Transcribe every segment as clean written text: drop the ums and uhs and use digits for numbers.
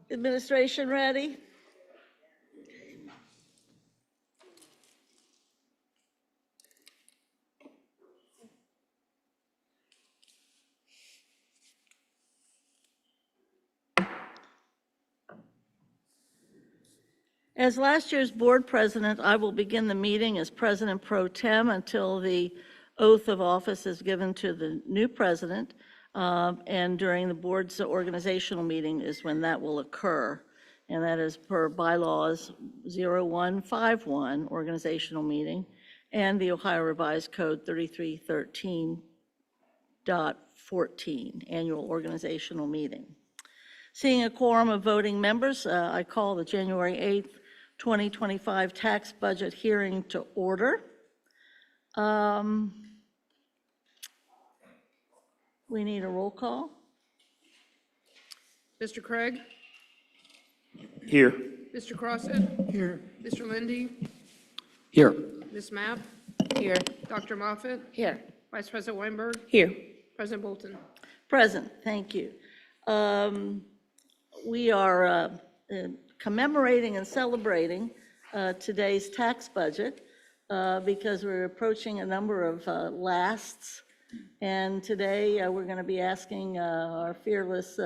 Administration ready? As last year's board president, I will begin the meeting as president pro tem until the oath of office is given to the new president. And during the board's organizational meeting is when that will occur. And that is per bylaws 0151, organizational meeting, and the Ohio Revised Code 3313.14, annual organizational meeting. Seeing a quorum of voting members, I call the January 8th, 2025 tax budget hearing to order. We need a roll call. Mr. Craig? Here. Mr. Crossett? Here. Mr. Lindy? Here. Ms. Mapp? Here. Dr. Moffitt? Here. Vice President Weinberg? Here. President Bolton? Present, thank you. We are commemorating and celebrating today's tax budget because we're approaching a number of lasts. And today we're going to be asking our fearless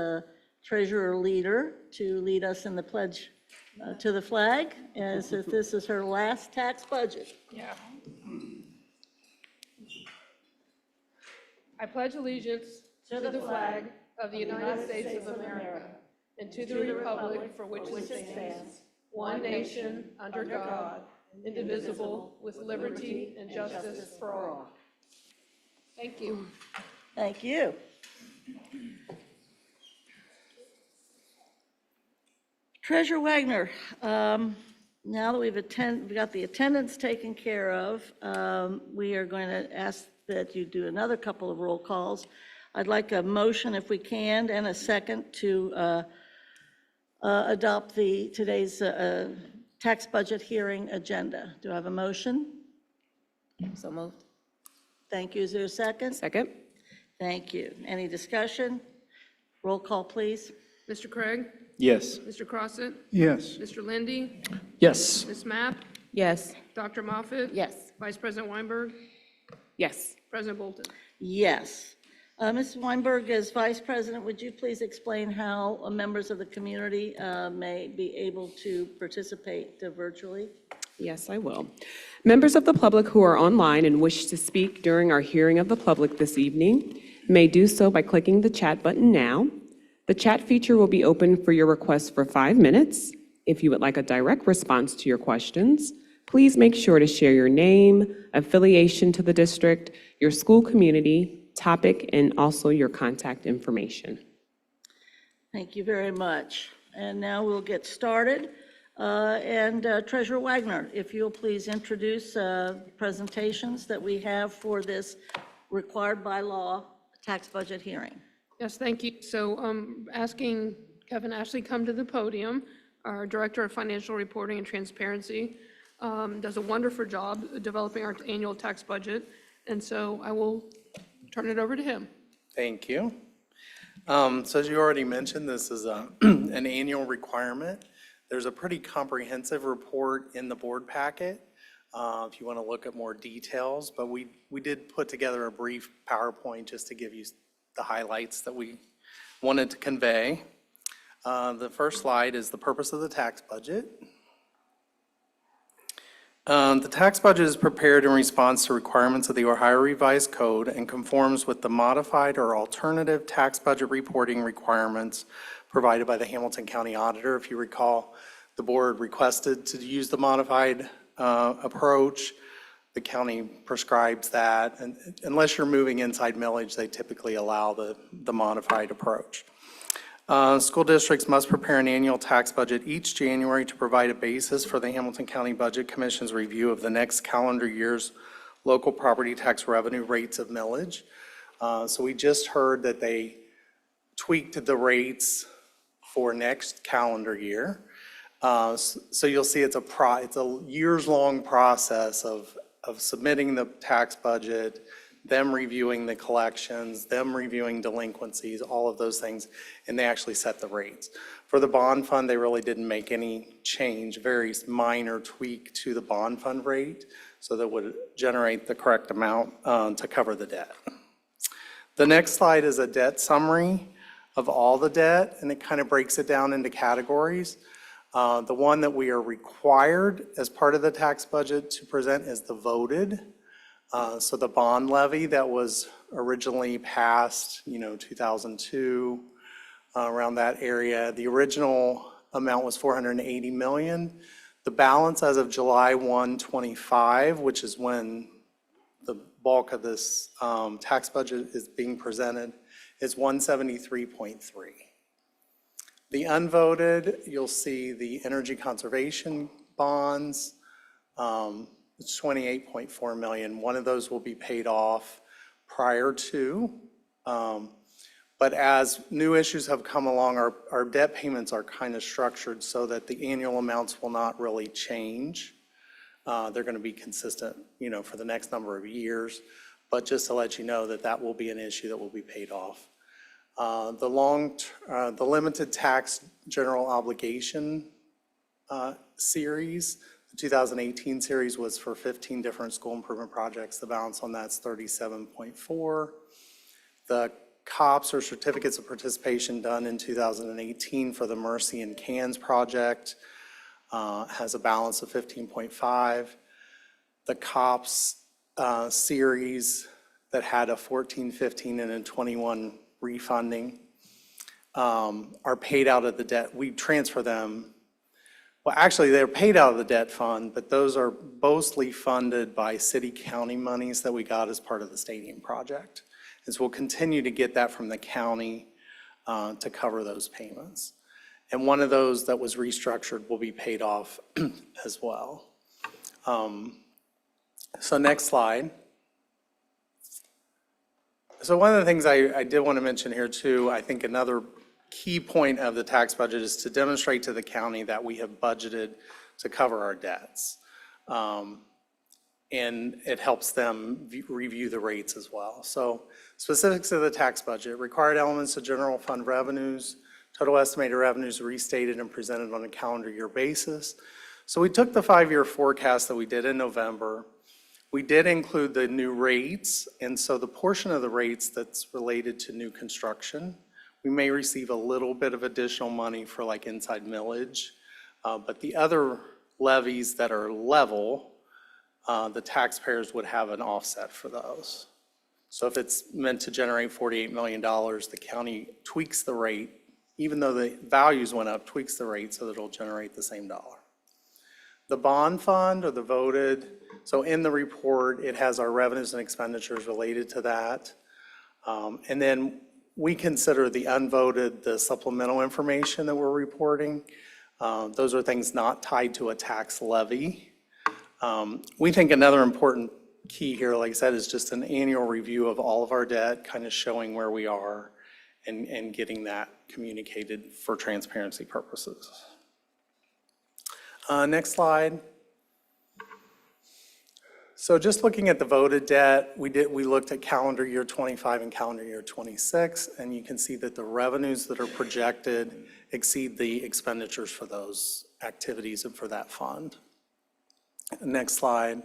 treasurer leader to lead us in the pledge to the flag, as if this is her last tax budget. Yeah. I pledge allegiance to the flag of the United States of America and to the republic for which it stands, one nation, under God, indivisible, with liberty and justice for all. Thank you. Thank you. Treasurer Wagner, now that we've got the attendance taken care of, we are going to ask that you do another couple of roll calls. I'd like a motion, if we can, and a second to adopt today's tax budget hearing agenda. Do I have a motion? So moved. Thank you. Is there a second? Second. Thank you. Any discussion? Roll call, please. Mr. Craig? Yes. Mr. Crossett? Yes. Mr. Lindy? Yes. Ms. Mapp? Yes. Dr. Moffitt? Yes. Vice President Weinberg? Yes. President Bolton? Yes. Ms. Weinberg, as Vice President, would you please explain how members of the community may be able to participate virtually? Yes, I will. Members of the public who are online and wish to speak during our hearing of the public this evening may do so by clicking the chat button now. The chat feature will be open for your requests for 5 minutes. If you would like a direct response to your questions, please make sure to share your name, affiliation to the district, your school community, topic, and also your contact information. Thank you very much. And now we'll get started. Treasurer Wagner, if you'll please introduce presentations that we have for this required by law tax budget hearing. Yes, thank you. So asking Kevin Ashley come to the podium, our Director of Financial Reporting and Transparency, does a wonderful job developing our annual tax budget. And so I will turn it over to him. Thank you. So as you already mentioned, this is an annual requirement. There's a pretty comprehensive report in the board packet if you want to look at more details, but we did put together a brief PowerPoint just to give you the highlights that we wanted to convey. The first slide is the purpose of the tax budget. The tax budget is prepared in response to requirements of the Ohio Revised Code and conforms with the modified or alternative tax budget reporting requirements provided by the Hamilton County Auditor. If you recall, the board requested to use the modified approach. The county prescribes that, and unless you're moving inside millage, they typically allow the modified approach. School districts must prepare an annual tax budget each January to provide a basis for the Hamilton County Budget Commission's review of the next calendar year's local property tax revenue rates of millage. So we just heard that they tweaked the rates for next calendar year. So you'll see it's a years-long process of submitting the tax budget, them reviewing the collections, them reviewing delinquencies, all of those things, and they actually set the rates. For the bond fund, they really didn't make any change, very minor tweak to the bond fund rate, so that would generate the correct amount to cover the debt. The next slide is a debt summary of all the debt, and it kind of breaks it down into categories. The one that we are required as part of the tax budget to present is the voted. So the bond levy that was originally passed, 2002, around that area. The original amount was $480 million. The balance as of July 1, 25, which is when the bulk of this tax budget is being presented, is 173.3. The unvoted, you'll see the energy conservation bonds, it's 28.4 million. One of those will be paid off prior to, but as new issues have come along, our debt payments are kind of structured so that the annual amounts will not really change. They're going to be consistent, for the next number of years, but just to let you know that that will be an issue that will be paid off. The limited tax general obligation series, the 2018 series was for 15 different school improvement projects. The balance on that's 37.4. The COPS, or certificates of participation, done in 2018 for the Mercy and Cans project has a balance of 15.5. The COPS series that had a 14, 15, and a 21 refunding are paid out of the debt. We transfer them. Well, actually, they're paid out of the debt fund, but those are mostly funded by city-county monies that we got as part of the stadium project. And so we'll continue to get that from the county to cover those payments. And one of those that was restructured will be paid off as well. So next slide. So one of the things I did want to mention here too, I think another key point of the tax budget is to demonstrate to the county that we have budgeted to cover our debts. And it helps them review the rates as well. So specifics of the tax budget: required elements of general fund revenues, total estimated revenues restated and presented on a calendar year basis. So we took the 5-year forecast that we did in November. We did include the new rates, and so the portion of the rates that's related to new construction, we may receive a little bit of additional money for like inside millage, but the other levies that are level, the taxpayers would have an offset for those. So if it's meant to generate $48 million, the county tweaks the rate, even though the values went up, tweaks the rate so that it'll generate the same dollar. The bond fund, or the voted, so in the report, it has our revenues and expenditures related to that. And then we consider the unvoted the supplemental information that we're reporting. Those are things not tied to a tax levy. We think another important key here, like I said, is just an annual review of all of our debt, kind of showing where we are and getting that communicated for transparency purposes. Next slide. So just looking at the voted debt, we looked at calendar year 25 and calendar year 26, and you can see that the revenues that are projected exceed the expenditures for those activities and for that fund. Next slide.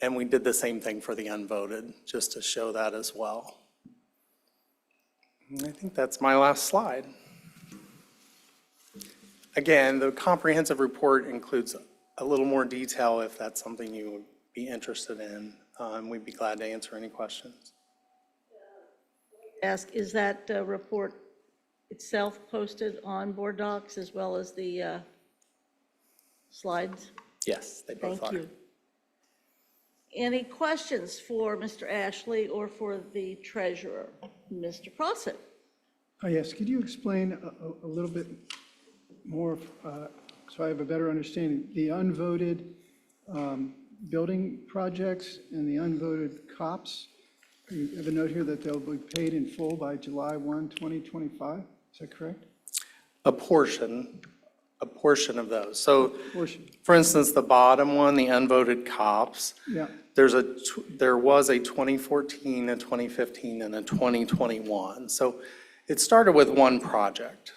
And we did the same thing for the unvoted, just to show that as well. And I think that's my last slide. Again, the comprehensive report includes a little more detail if that's something you would be interested in. We'd be glad to answer any questions. Ask, is that report itself posted on board docs as well as the slides? Yes, they both are. Thank you. Any questions for Mr. Ashley or for the treasurer? Mr. Prosser? Oh, yes, could you explain a little bit more so I have a better understanding? The unvoted building projects and the unvoted COPS, you have a note here that they'll be paid in full by July 1, 2025, is that correct? A portion a portion of those. So, Portion, for instance, the bottom one, the unvoted cops, yeah, there was a 2014, a 2015, and a 2021. So it started with one project,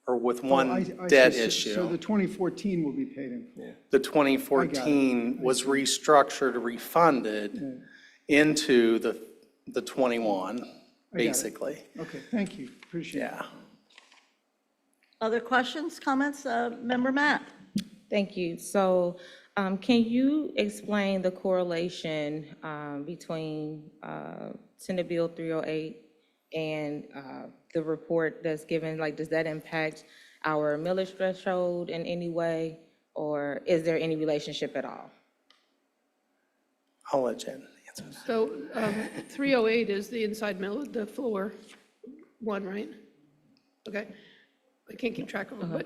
or with I one see. debt So the issue. 2014 will be paid in full. The 2014 was restructured, refunded into the 21, basically. Okay, thank you, appreciate it. Yeah. Other questions, comments? Member Matt? Thank you. So can you explain the correlation between Senate Bill 308 and the report that's given? Like, does that impact our millage threshold in any way, or is there any relationship at all? I'll let Jen answer. So 308 is the inside mill, the floor one, right? Okay. I can't keep track of them, but,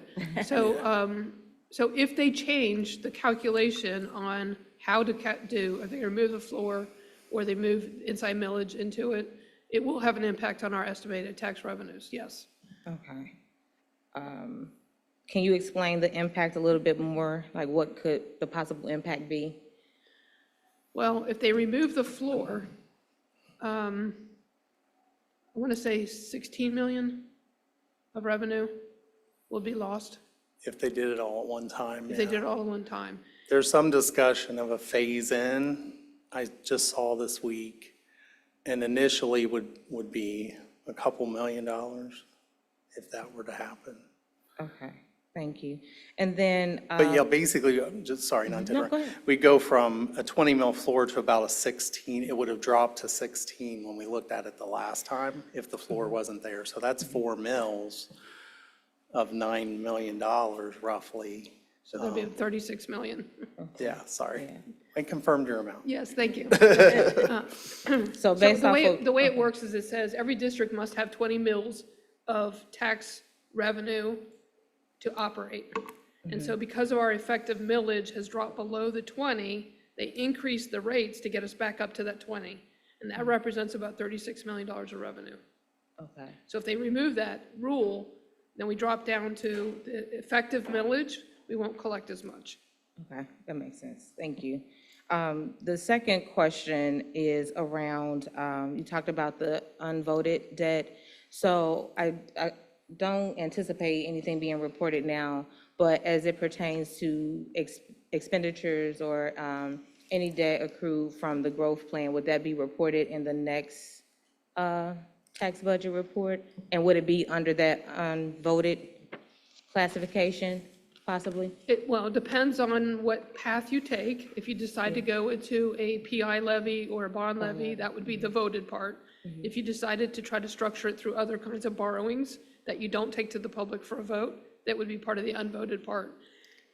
so if they change the calculation on how to do, if they remove the floor or they move inside millage into it, it will have an impact on our estimated tax revenues, yes. Okay. Can you explain the impact a little bit more? Like, what could the possible impact be? Well, if they remove the floor, I want to say 16 million of revenue will be lost If they did it all at one time, if they yeah. did it all at one time. There's some discussion of a phase-in I just saw this week, and initially would be a couple $1 million if that were to happen. Okay, thank you. And then, But yeah, basically, just, sorry, not to No, interrupt. go ahead. We go from a 20 mil floor to about a 16. It would have dropped to 16 when we looked at it the last time if the floor wasn't there. So that's 4 mils of $9 million roughly. So there'll be 36 million. Yeah, sorry. I confirmed your amount. Yes, thank you. so So based the off way, of. the way it works is it says every district must have 20 mils of tax revenue to operate. And so because of our effective millage has dropped below the 20, they increase the rates to get us back up to that 20. And that represents about $36 million of revenue. Okay, So if they remove that rule, then we drop down to the effective millage, we won't collect as much. okay, that makes sense. Thank you. The second question is around, you talked about the unvoted debt. So I don't anticipate anything being reported now, but as it pertains to expenditures or any debt accrued from the growth plan, would that be reported in the next tax budget report? And would it be under that unvoted classification, possibly? Well, it depends on what path you take. If you decide to go into a PI levy or a bond levy, that would be the voted part. If you decided to try to structure it through other kinds of borrowings that you don't take to the public for a vote, that would be part of the unvoted part.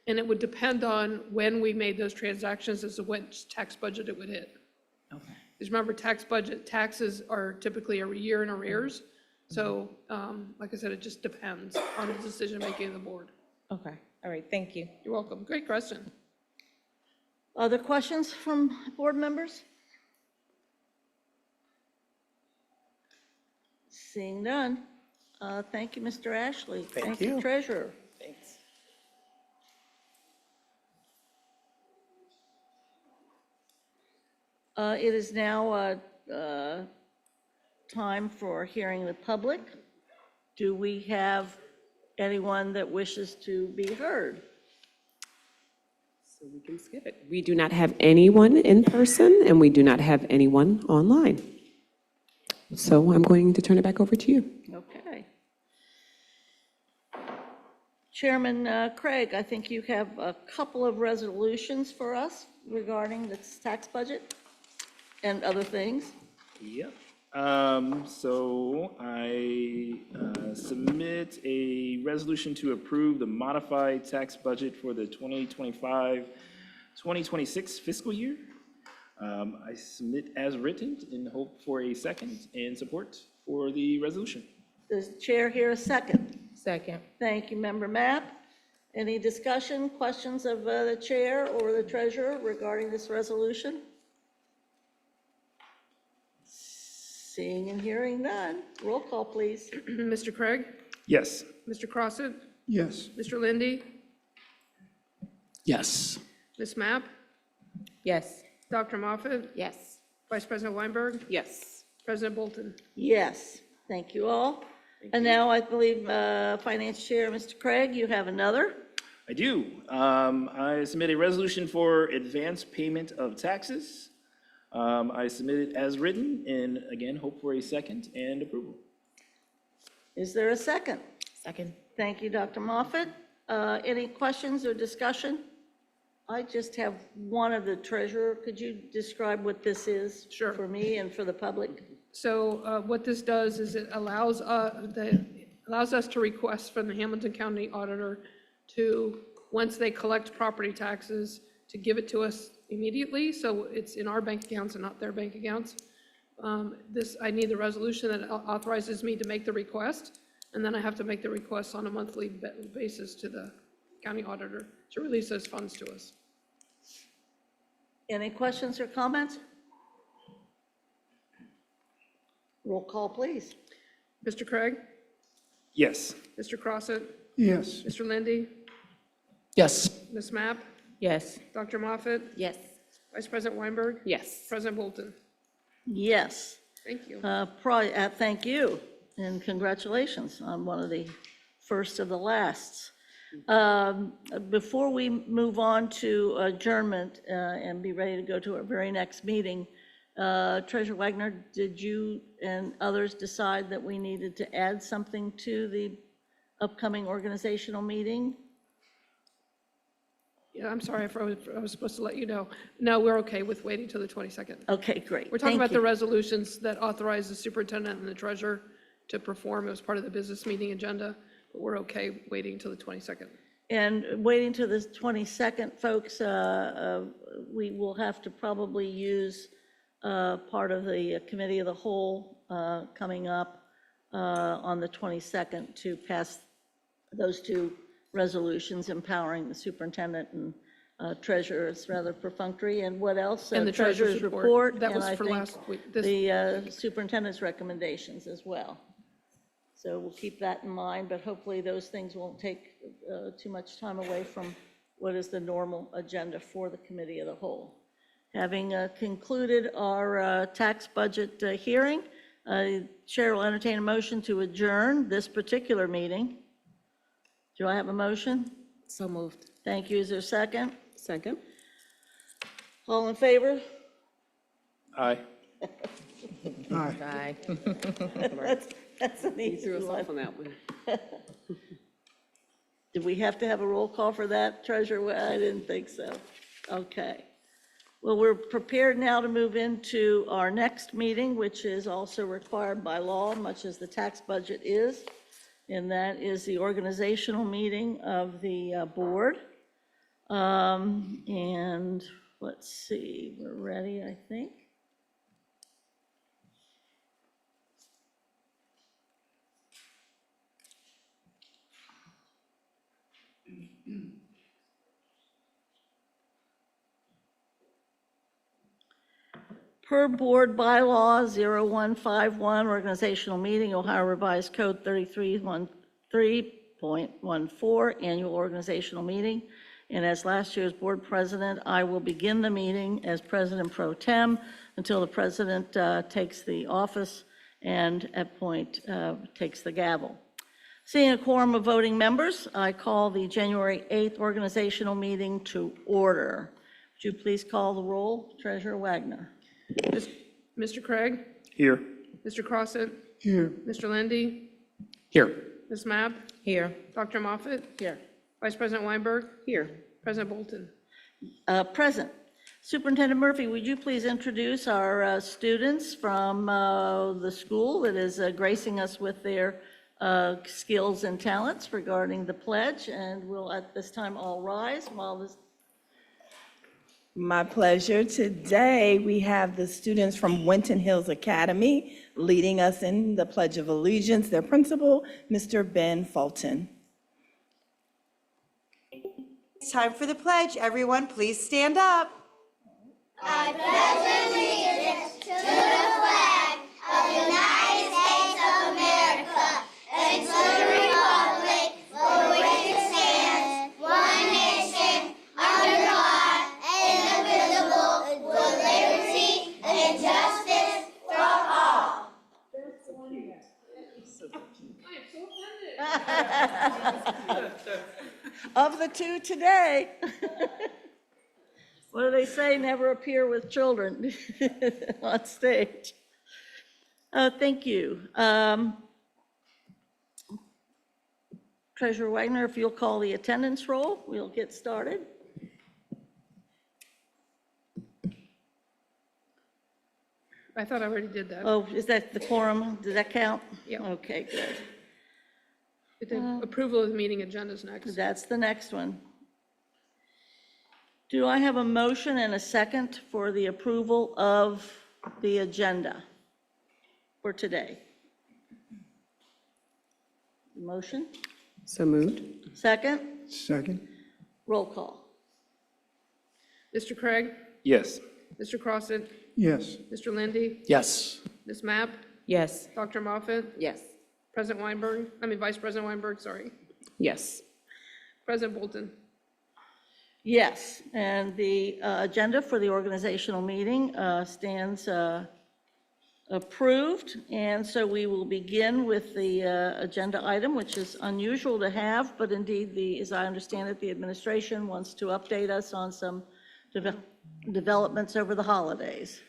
And it would depend on when we made those transactions as to which tax budget it would hit. Okay. Because remember, taxes are typically a year in arrears. So, like I said, it just depends on the decision-making of the board. Okay, all right, thank you. You're welcome. Great question. Other questions from board members? Seeing none. Thank you, Mr. Ashley. Thank you. Treasurer. Thanks. It is now time for hearing the public. Do we have anyone that wishes to be heard? So we can skip it. We do not have anyone in person, and we do not have anyone online. So I'm going to turn it back over to you. Okay. Chairman Craig, I think you have a couple of resolutions for us regarding this tax budget and other things. Yep. So I submit a resolution to approve the modified tax budget for the 2025-2026 fiscal year. I submit as written and hope for a second and support for the resolution. Does the chair hear a second? Second. Thank you, Member Mapp. Any discussion, questions of the chair or the treasurer regarding this resolution? Seeing and hearing none. Roll call, please. Mr. Craig? Yes. Mr. Crossett? Yes, Mr. Lindy? Yes. Ms. Mapp, Yes. Dr. Moffat, Yes. Vice President Weinberg, Yes. President Bolton. Yes, thank you all. And now I believe Finance Chair, Mr. Craig, you have another. I do. I submit a resolution for advance payment of taxes. I submit it as written, and again, hope for a second and approval. Is there a second? Second. Thank you, Dr. Moffat. Any questions or discussion? I just have one of the treasurer. Could you describe what this is? Sure. For me and for the public? So what this does is it allows us to request from the Hamilton County Auditor to, once they collect property taxes, to give it to us immediately, so it's in our bank accounts and not their bank accounts. I need the resolution that authorizes me to make the request, and then I have to make the request on a monthly basis to the county auditor to release those funds to us. Any questions or comments? Roll call, please. Mr. Craig? Yes. Mr. Crossett? Yes. Mr. Lindy? Yes. Ms. Mapp? Yes. Dr. Moffat? Yes. Vice President Weinberg? Yes. President Bolton? Yes. Thank you. Thank you, and congratulations on one of the first of the lasts. Before we move on to adjournment and be ready to go to our very next meeting, Treasurer Wagner, did you and others decide that we needed to add something to the upcoming organizational meeting? Yeah, I'm sorry, I was supposed to let you know. No, we're okay with waiting till the 22nd. Okay, great. We're talking Thank about the you. resolutions that authorize the superintendent and the treasurer to perform as part of the business meeting agenda, but we're okay waiting until the 22nd. And waiting to the 22nd, folks, we will have to probably use part of the committee of the whole coming up on the 22nd to pass those two resolutions empowering the superintendent and treasurer. It's rather perfunctory. And what else? And the treasurer's report. That and was I for think last week. The superintendent's recommendations as well. So we'll keep that in mind, but hopefully those things won't take too much time away from what is the normal agenda for the committee of the whole. Having concluded our tax budget hearing, Chair will entertain a motion to adjourn this particular meeting. Do I have a motion? So moved. Thank you. Is there a second? Second? All in favor? Aye. Aye. Bye. That's an You easy threw us one. off on that one. Did we have to have a roll call for that, Treasurer? Well, I didn't think so. Okay. Well, we're prepared now to move into our next meeting, which is also required by law, much as the tax budget is, and that is the organizational meeting of the board. And let's see, we're ready, I think. Per board bylaw 0151, organizational meeting, Ohio Revised Code 3313.14, annual organizational meeting. And as last year's board president, I will begin the meeting as president pro tem until the president takes the office and takes the gavel. Seeing a quorum of voting members, I call the January 8th organizational meeting to order. Would you please call the roll, Treasurer Wagner? Mr. Craig? Here. Mr. Crossett? Here. Mr. Lindy? Here. Ms. Mapp? Here. Dr. Moffat? Here. Vice President Weinberg? Here. President Bolton? Present. Superintendent Murphy, would you please introduce our students from the school that is gracing us with their skills and talents regarding the pledge, and we'll at this time all rise while this. My pleasure. Today, we have the students from Winton Hills Academy leading us in the Pledge of Allegiance. Their principal, Mr. Ben Fulton. It's time for the pledge. Everyone, please stand up. Under of the two today. What do they say? Never appear with children on stage. Thank you. Treasurer Wagner, if you'll call the attendance roll, we'll get started. I thought I already did that. Oh, is that the quorum? Does that count? Yeah. Okay, good. The approval of the meeting agenda is next. That's the next one. Do I have a motion and a second for the approval of the agenda for today? Motion? So moved. Second? Second? Roll call. Mr. Craig? Yes. Mr. Crossett? Yes. Mr. Lindy? Yes. Ms. Mapp? Yes. Dr. Moffett? Yes. Vice President Weinberg, sorry. Yes. President Bolton? Yes, and the agenda for the organizational meeting stands approved. And so we will begin with the agenda item, which is unusual to have, but indeed, as I understand it, the administration wants to update us on some developments over the holidays.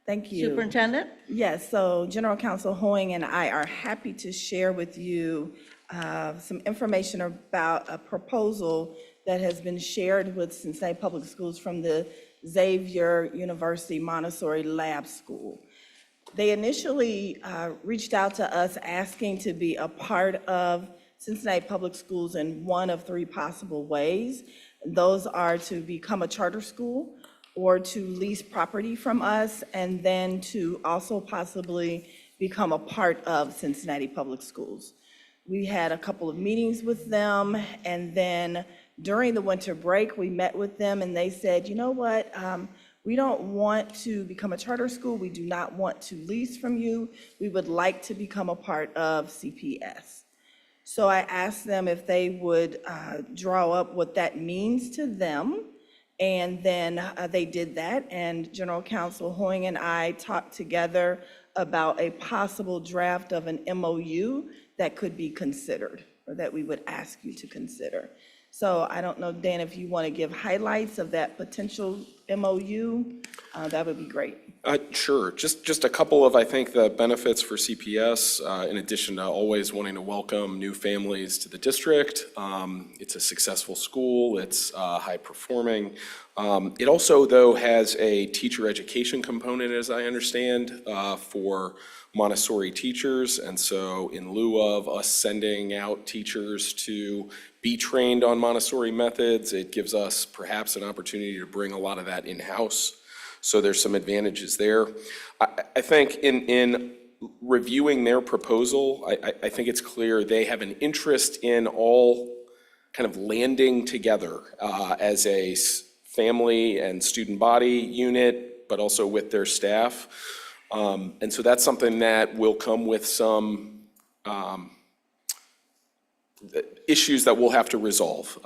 Thank you. Superintendent? Yes, so General Counsel Hoying and I are happy to share with you some information about a proposal that has been shared with Cincinnati Public Schools from the Xavier University Montessori Lab School. They initially reached out to us asking to be a part of Cincinnati Public Schools in one of three possible ways. Those are to become a charter school, or to lease property from us, and then to also possibly become a part of Cincinnati Public Schools. We had a couple of meetings with them, and then during the winter break, we met with them, and they said, you know what, we don't want to become a charter school. We do not want to lease from you. We would like to become a part of CPS. So I asked them if they would draw up what that means to them. And then they did that, and General Counsel Hoying and I talked together about a possible draft of an MOU that could be considered, or that we would ask you to consider. So I don't know, Dan, if you want to give highlights of that potential MOU, that would be great. Sure. Just a couple of, I think, the benefits for CPS, in addition to always wanting to welcome new families to the district. It's a successful school. It's high performing. It also, though, has a teacher education component, as I understand, for Montessori teachers. And so in lieu of us sending out teachers to be trained on Montessori methods, it gives us perhaps an opportunity to bring a lot of that in-house. So there's some advantages there. I think in reviewing their proposal, I think it's clear they have an interest in all kind of landing together as a family and student body unit, but also with their staff. And so that's something that will come with some issues that we'll have to resolve.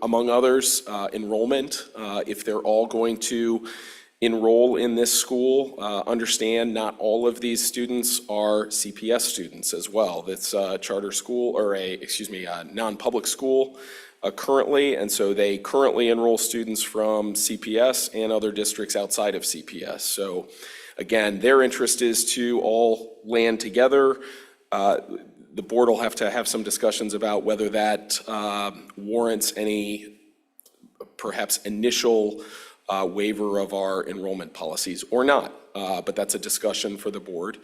Among others, enrollment. If they're all going to enroll in this school, understand not all of these students are CPS students as well. That's a charter school, or a non-public school currently, and so they currently enroll students from CPS and other districts outside of CPS. So again, their interest is to all land together. The board will have to have some discussions about whether that warrants any perhaps initial waiver of our enrollment policies or not, but that's a discussion for the board.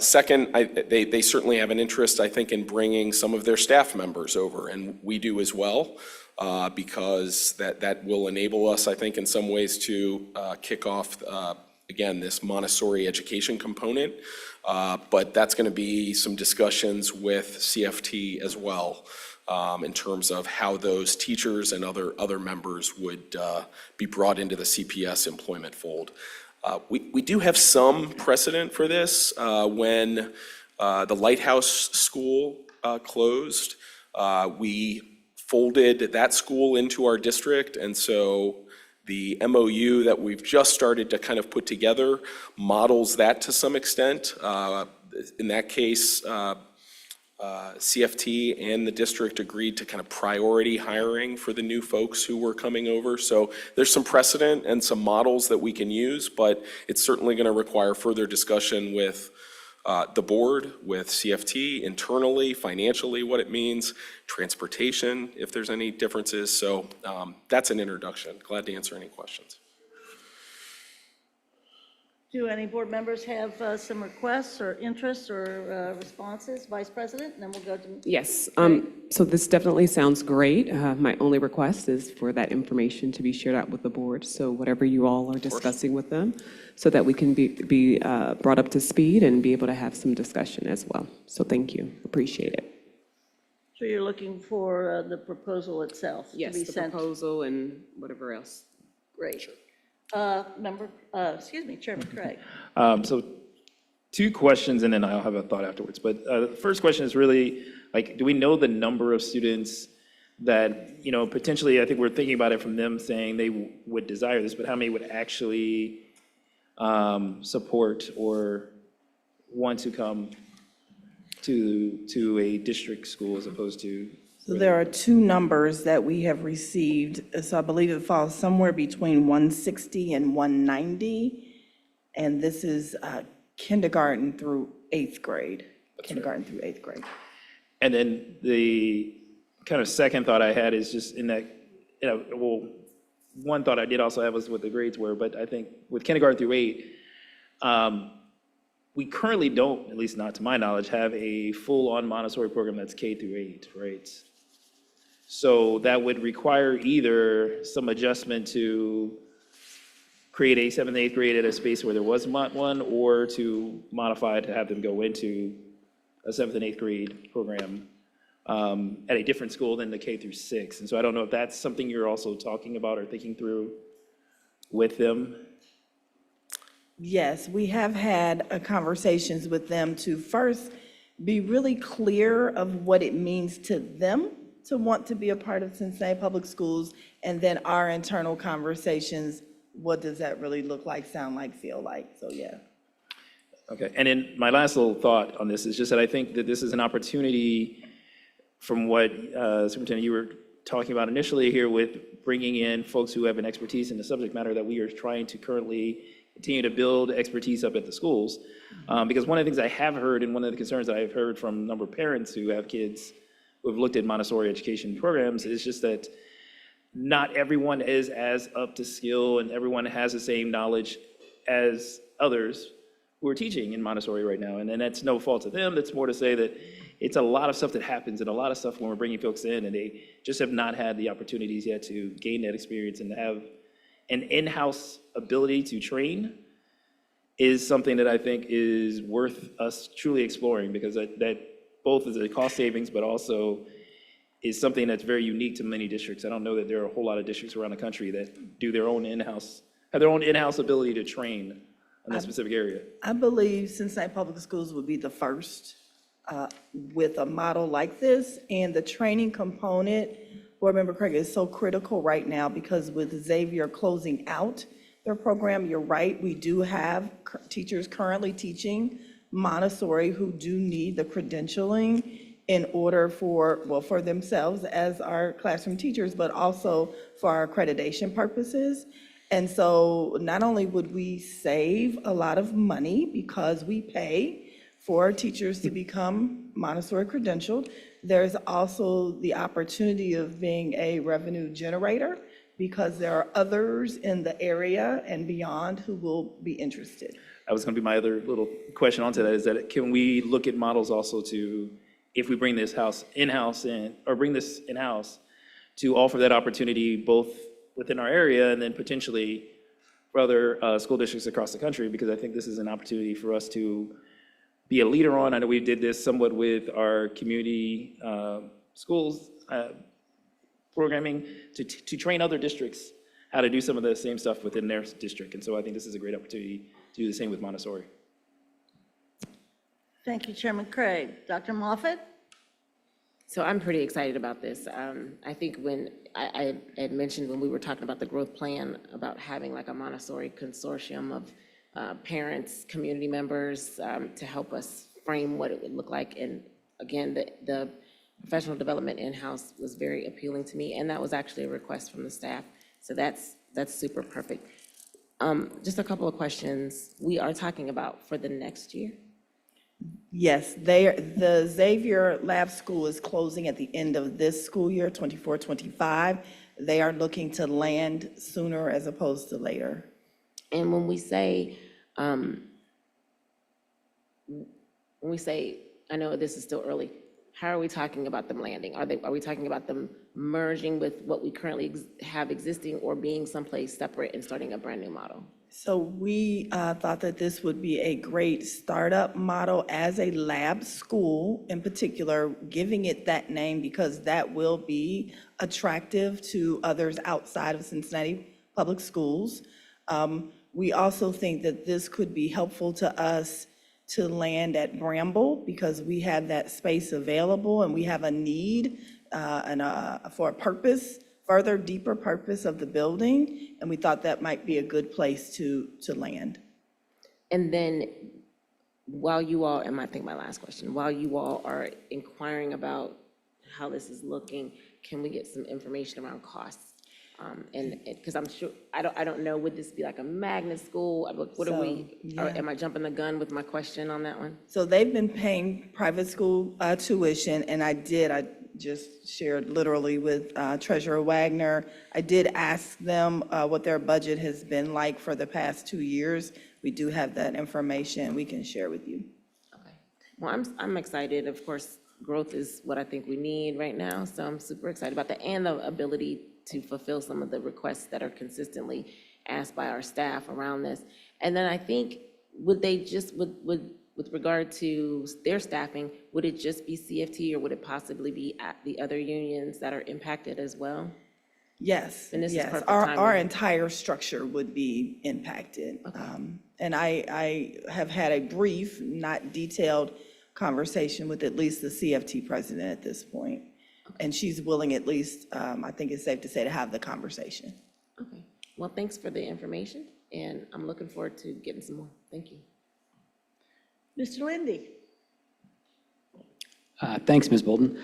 Second, they certainly have an interest, I think, in bringing some of their staff members over, and we do as well, because that will enable us, I think, in some ways to kick off, again, this Montessori education component. But that's going to be some discussions with CFT as well, in terms of how those teachers and other members would be brought into the CPS employment fold. We do have some precedent for this. When the Lighthouse School closed, we folded that school into our district, and so the MOU that we've just started to kind of put together models that to some extent. In that case, CFT and the district agreed to kind of priority hiring for the new folks who were coming over. So there's some precedent and some models that we can use, but it's certainly going to require further discussion with the board, with CFT, internally, financially, what it means, transportation, if there's any differences. So that's an introduction. Glad to answer any questions. Do any board members have some requests or interests or responses? Vice President, and then we'll go to. Yes, so this definitely sounds great. My only request is for that information to be shared out with the board, so whatever you all are discussing with them, so that we can be brought up to speed and be able to have some discussion as well. So thank you, appreciate it. So you're looking for the proposal itself to be Yes, the sent? proposal and whatever else. Great. Chairman Craig. So two questions, and then I'll have a thought afterwards. But the first question is really, like, do we know the number of students that, potentially, I think we're thinking about it from them saying they would desire this, but how many would actually support or want to come to a district school as opposed to? So there are two numbers that we have received. So I believe it falls somewhere between 160 and 190. And this is kindergarten through eighth grade. Kindergarten through eighth grade. And then the kind of second thought I had is just in that, one thought I did also have was what the grades were, but I think with kindergarten through 8, we currently don't, at least not to my knowledge, have a full-on Montessori program that's K through 8, right? So that would require either some adjustment to create a 7th and 8th grade at a space where there was one, or to modify to have them go into a 7th and 8th grade program at a different school than the K through 6. And so I don't know if that's something you're also talking about or thinking through with them. Yes, we have had conversations with them to first be really clear of what it means to them to want to be a part of Cincinnati Public Schools, and then our internal conversations, what does that really look like, sound like, feel like? So, yeah. Okay, and then my last little thought on this is just that I think that this is an opportunity from what, Superintendent, you were talking about initially here with bringing in folks who have an expertise in the subject matter that we are trying to currently continue to build expertise up at the schools. Because one of the things I have heard, and one of the concerns that I've heard from a number of parents who have kids who have looked at Montessori education programs is just that not everyone is as up to skill and everyone has the same knowledge as others who are teaching in Montessori right now. And that's no fault of them. That's more to say that it's a lot of stuff that happens and a lot of stuff when we're bringing folks in and they just have not had the opportunities yet to gain that experience and have an in-house ability to train is something that I think is worth us truly exploring, because that both is a cost savings, but also is something that's very unique to many districts. I don't know that there are a whole lot of districts around the country that do their own in-house, have their own in-house ability to train in that specific area. I believe Cincinnati Public Schools would be the first with a model like this, and the training component, Board Member Craig, is so critical right now because with Xavier closing out their program, you're right, we do have teachers currently teaching Montessori who do need the credentialing in order for themselves as our classroom teachers, but also for our accreditation purposes. And so not only would we save a lot of money because we pay for teachers to become Montessori credentialed, there's also the opportunity of being a revenue generator because there are others in the area and beyond who will be interested. That was going to be my other little question onto that, is that can we look at models also to, if we bring this in-house to offer that opportunity both within our area and then potentially for other school districts across the country, because I think this is an opportunity for us to be a leader on. I know we did this somewhat with our community schools programming to train other districts how to do some of the same stuff within their district. And so I think this is a great opportunity to do the same with Montessori. Thank you, Chairman Craig. Dr. Moffett? So I'm pretty excited about this. I think when I had mentioned when we were talking about the growth plan, about having like a Montessori consortium of parents, community members to help us frame what it would look like. And again, the professional development in-house was very appealing to me, and that was actually a request from the staff. So that's super perfect. Just a couple of questions. We are talking about for the next year? Yes, the Xavier Lab School is closing at the end of this school year, 24-25. They are looking to land sooner as opposed to later. And when we say, I know this is still early, how are we talking about them landing? Are we talking about them merging with what we currently have existing, or being someplace separate and starting a brand new model? So we thought that this would be a great startup model as a lab school, in particular, giving it that name because that will be attractive to others outside of Cincinnati Public Schools. We also think that this could be helpful to us to land at Bramble because we have that space available and we have a need for a purpose, further, deeper purpose of the building, and we thought that might be a good place to land. And then while you all, and I think my last question, while you all are inquiring about how this is looking, can we get some information around costs? And because I'm sure, I don't know, would this be like a magnet school? What are we, am I jumping the gun with my question on that one? So they've been paying private school tuition, and I just shared literally with Treasurer Wagner. I did ask them what their budget has been like for the past 2 years. We do have that information we can share with you. Okay. Well, I'm excited. Of course, growth is what I think we need right now, so I'm super excited about that, and the ability to fulfill some of the requests that are consistently asked by our staff around this. And then I think, would they just, with regard to their staffing, would it just be CFT, or would it possibly be at the other unions that are impacted as well? Yes, And this is yes. perfect Our timing. entire structure would be impacted. Okay. And I have had a brief, not detailed conversation with at least the CFT president at this point. And she's willing, at least, I think it's safe to say, to have the conversation. Okay. Well, thanks for the information, and I'm looking forward to getting some more. Thank you. Mr. Lindy? Thanks, Ms. Bolden.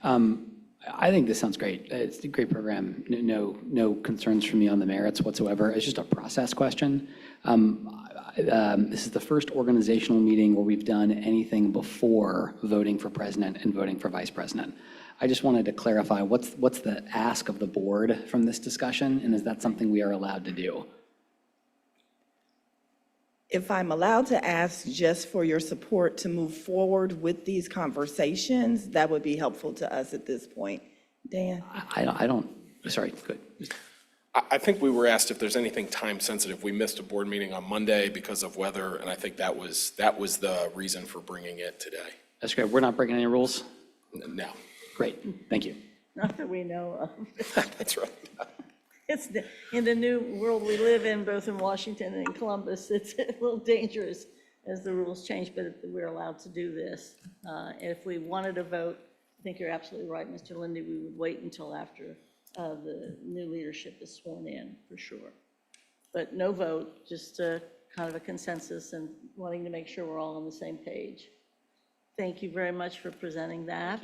I think this sounds great. It's a great program. No concerns from me on the merits whatsoever. It's just a process question. This is the first organizational meeting where we've done anything before voting for president and voting for vice president. I just wanted to clarify, what's the ask of the board from this discussion, and is that something we are allowed to do? If I'm allowed to ask just for your support to move forward with these conversations, that would be helpful to us at this point. Dan? I don't, sorry, good. I think we were asked if there's anything time sensitive. We missed a board meeting on Monday because of weather, and I think that was the reason for bringing it today. That's great. We're not breaking any rules? No, Great, thank you. Not that we know of. that's right. It's in the new world we live in, both in Washington and in Columbus, it's a little dangerous as the rules change, but we're allowed to do this. If we wanted to vote, I think you're absolutely right, Mr. Lindy, we would wait until after the new leadership is sworn in, for sure. But no vote, just kind of a consensus and wanting to make sure we're all on the same page. Thank you very much for presenting that.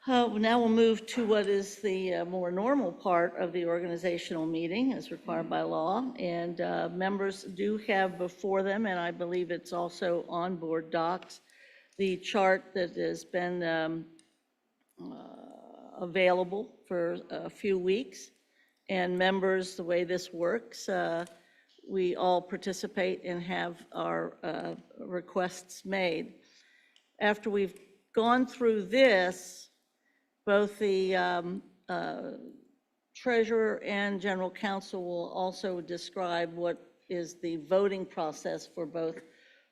Now we'll move to what is the more normal part of the organizational meeting as required by law. And members do have before them, and I believe it's also on board docs, the chart that has been available for a few weeks. And members, the way this works, we all participate and have our requests made. After we've gone through this, both the treasurer and general counsel will also describe what is the voting process for both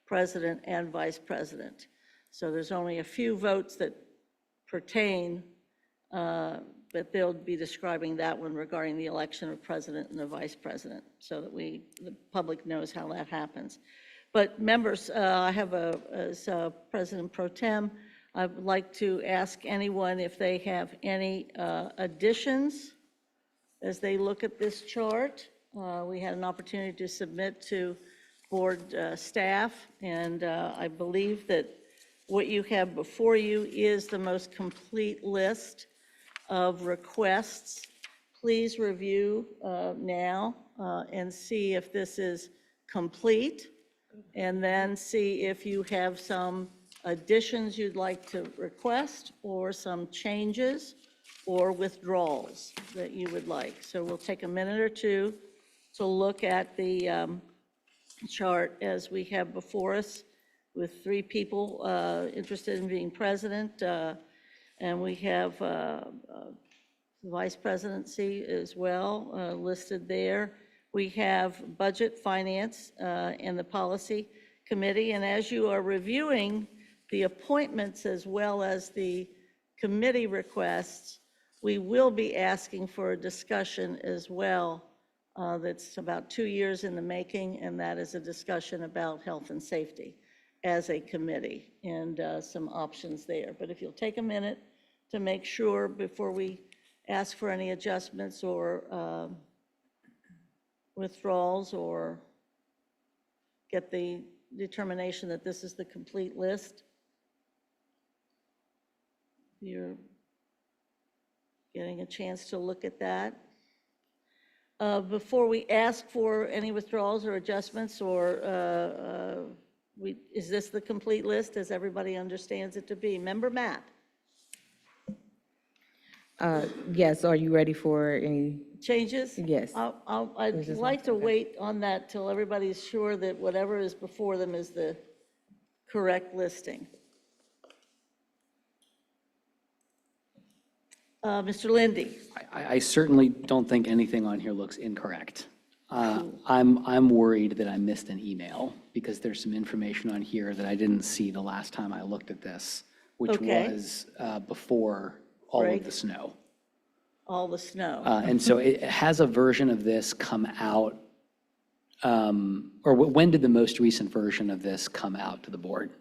president and vice president. So there's only a few votes that pertain, but they'll be describing that one regarding the election of president and the vice president, so that the public knows how that happens. But members, I have as President Pro Tem, I would like to ask anyone if they have any additions as they look at this chart. We had an opportunity to submit to board staff, and I believe that what you have before you is the most complete list of requests. Please review now and see if this is complete, and then see if you have some additions you'd like to request, or some changes or withdrawals that you would like. So we'll take a minute or two to look at the chart as we have before us, with 3 people interested in being president, and we have vice presidency as well listed there. We have budget, finance, and the policy committee. And as you are reviewing the appointments as well as the committee requests, we will be asking for a discussion as well that's about 2 years in the making, and that is a discussion about health and safety as a committee, and some options there. But if you'll take a minute to make sure before we ask for any adjustments or withdrawals, or get the determination that this is the complete list. You're getting a chance to look at that. Before we ask for any withdrawals or adjustments, or is this the complete list as everybody understands it to be? Member Matt? Yes, are you ready for any? Changes? Yes. I'd like to wait on that till everybody's sure that whatever is before them is the correct listing. Mr. Lindy? I certainly don't think anything on here looks incorrect. I'm worried that I missed an email, because there's some information on here that I didn't see the last time I looked at this, which Okay. was before all Right. of the snow. All the snow. And so it has a version of this come out, or when did the most recent version of this come out to the board?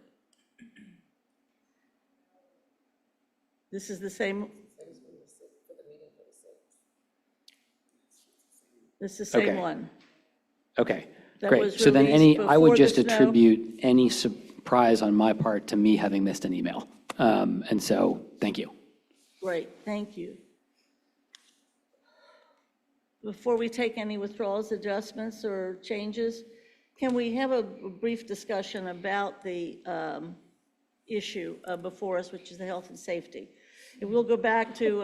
This is the same. This is the same Okay. one. Okay, That great. was So then released I would before the just snow? attribute any surprise on my part to me having missed an email. And so, thank you. Great, thank you. Before we take any withdrawals, adjustments, or changes, can we have a brief discussion about the issue before us, which is the health and safety? And we'll go back to,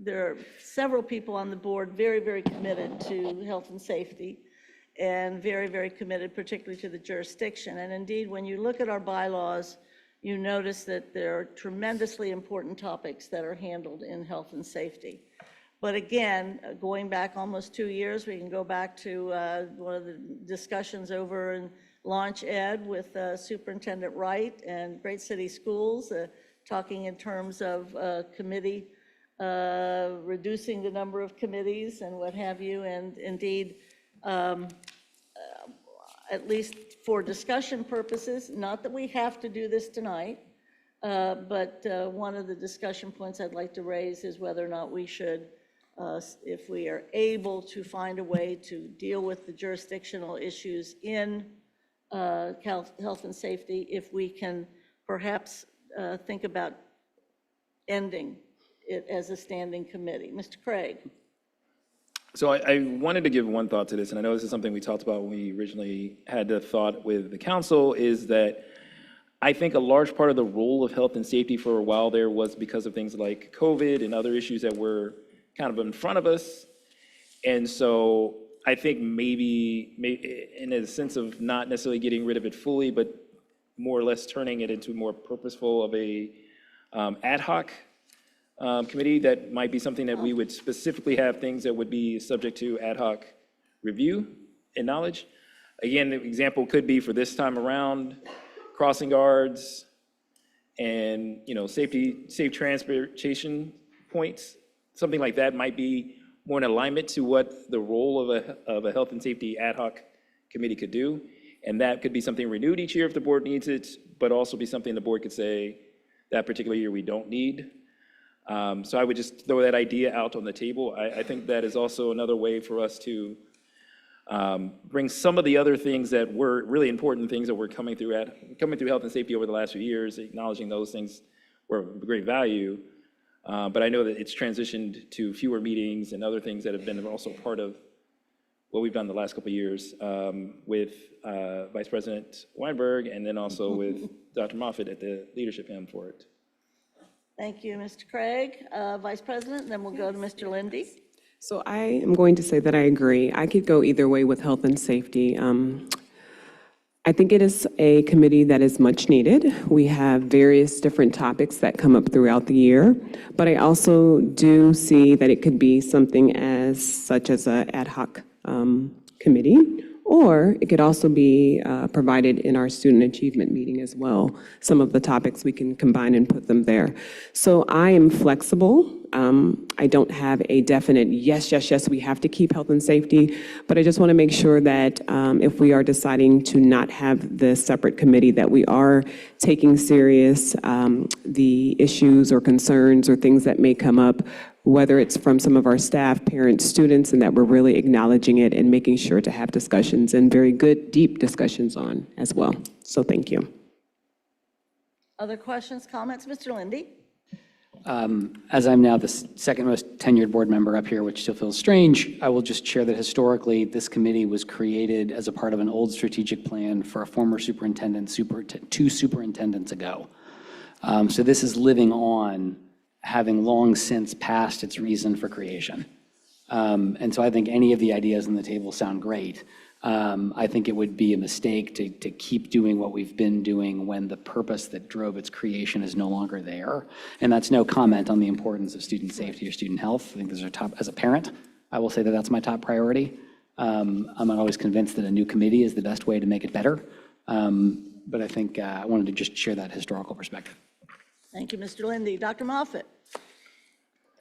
there are several people on the board very, very committed to health and safety, and very, very committed particularly to the jurisdiction. And indeed, when you look at our bylaws, you notice that there are tremendously important topics that are handled in health and safety. But again, going back almost 2 years, we can go back to one of the discussions over in Launch Ed with Superintendent Wright and Great City Schools, talking in terms of committee, reducing the number of committees and what have you. And indeed, at least for discussion purposes, not that we have to do this tonight, but one of the discussion points I'd like to raise is whether or not we should, if we are able to find a way to deal with the jurisdictional issues in health and safety, if we can perhaps think about ending it as a standing committee. Mr. Craig? So I wanted to give one thought to this, and I know this is something we talked about when we originally had the thought with the council, is that I think a large part of the role of health and safety for a while there was because of things like COVID and other issues that were kind of in front of us. And so I think maybe in a sense of not necessarily getting rid of it fully, but more or less turning it into more purposeful of a ad hoc committee, that might be something that we would specifically have things that would be subject to ad hoc review and knowledge. Again, the example could be for this time around, crossing guards and, safe transportation points. Something like that might be more in alignment to what the role of a health and safety ad hoc committee could do. And that could be something renewed each year if the board needs it, but also be something the board could say that particular year we don't need. So I would just throw that idea out on the table. I think that is also another way for us to bring some of the other things that were really important things that were coming through health and safety over the last few years, acknowledging those things were of great value. But I know that it's transitioned to fewer meetings and other things that have been also part of what we've done the last couple of years with Vice President Weinberg and then also with Dr. Moffitt at the leadership hymn for it. Thank you, Mr. Craig. Vice President, and then we'll go to Mr. Lindy. So I am going to say that I agree. I could go either way with health and safety. I think it is a committee that is much needed. We have various different topics that come up throughout the year, but I also do see that it could be something such as an ad hoc committee, or it could also be provided in our student achievement meeting as well. Some of the topics we can combine and put them there. So I am flexible. I don't have a definite yes, we have to keep health and safety, but I just want to make sure that if we are deciding to not have the separate committee, that we are taking serious the issues or concerns or things that may come up, whether it's from some of our staff, parents, students, and that we're really acknowledging it and making sure to have discussions and very good, deep discussions on as well. So thank you. Other questions, comments? Mr. Lindy? As I'm now the second most tenured board member up here, which still feels strange, I will just share that historically, this committee was created as a part of an old strategic plan for a former superintendent, two superintendents ago. So this is living on, having long since passed its reason for creation. And so I think any of the ideas on the table sound great. I think it would be a mistake to keep doing what we've been doing when the purpose that drove its creation is no longer there. And that's no comment on the importance of student safety or student health. I think those are top. As a parent, I will say that that's my top priority. I'm not always convinced that a new committee is the best way to make it better. But I think I wanted to just share that historical perspective. Thank you, Mr. Lindy. Dr. Moffitt?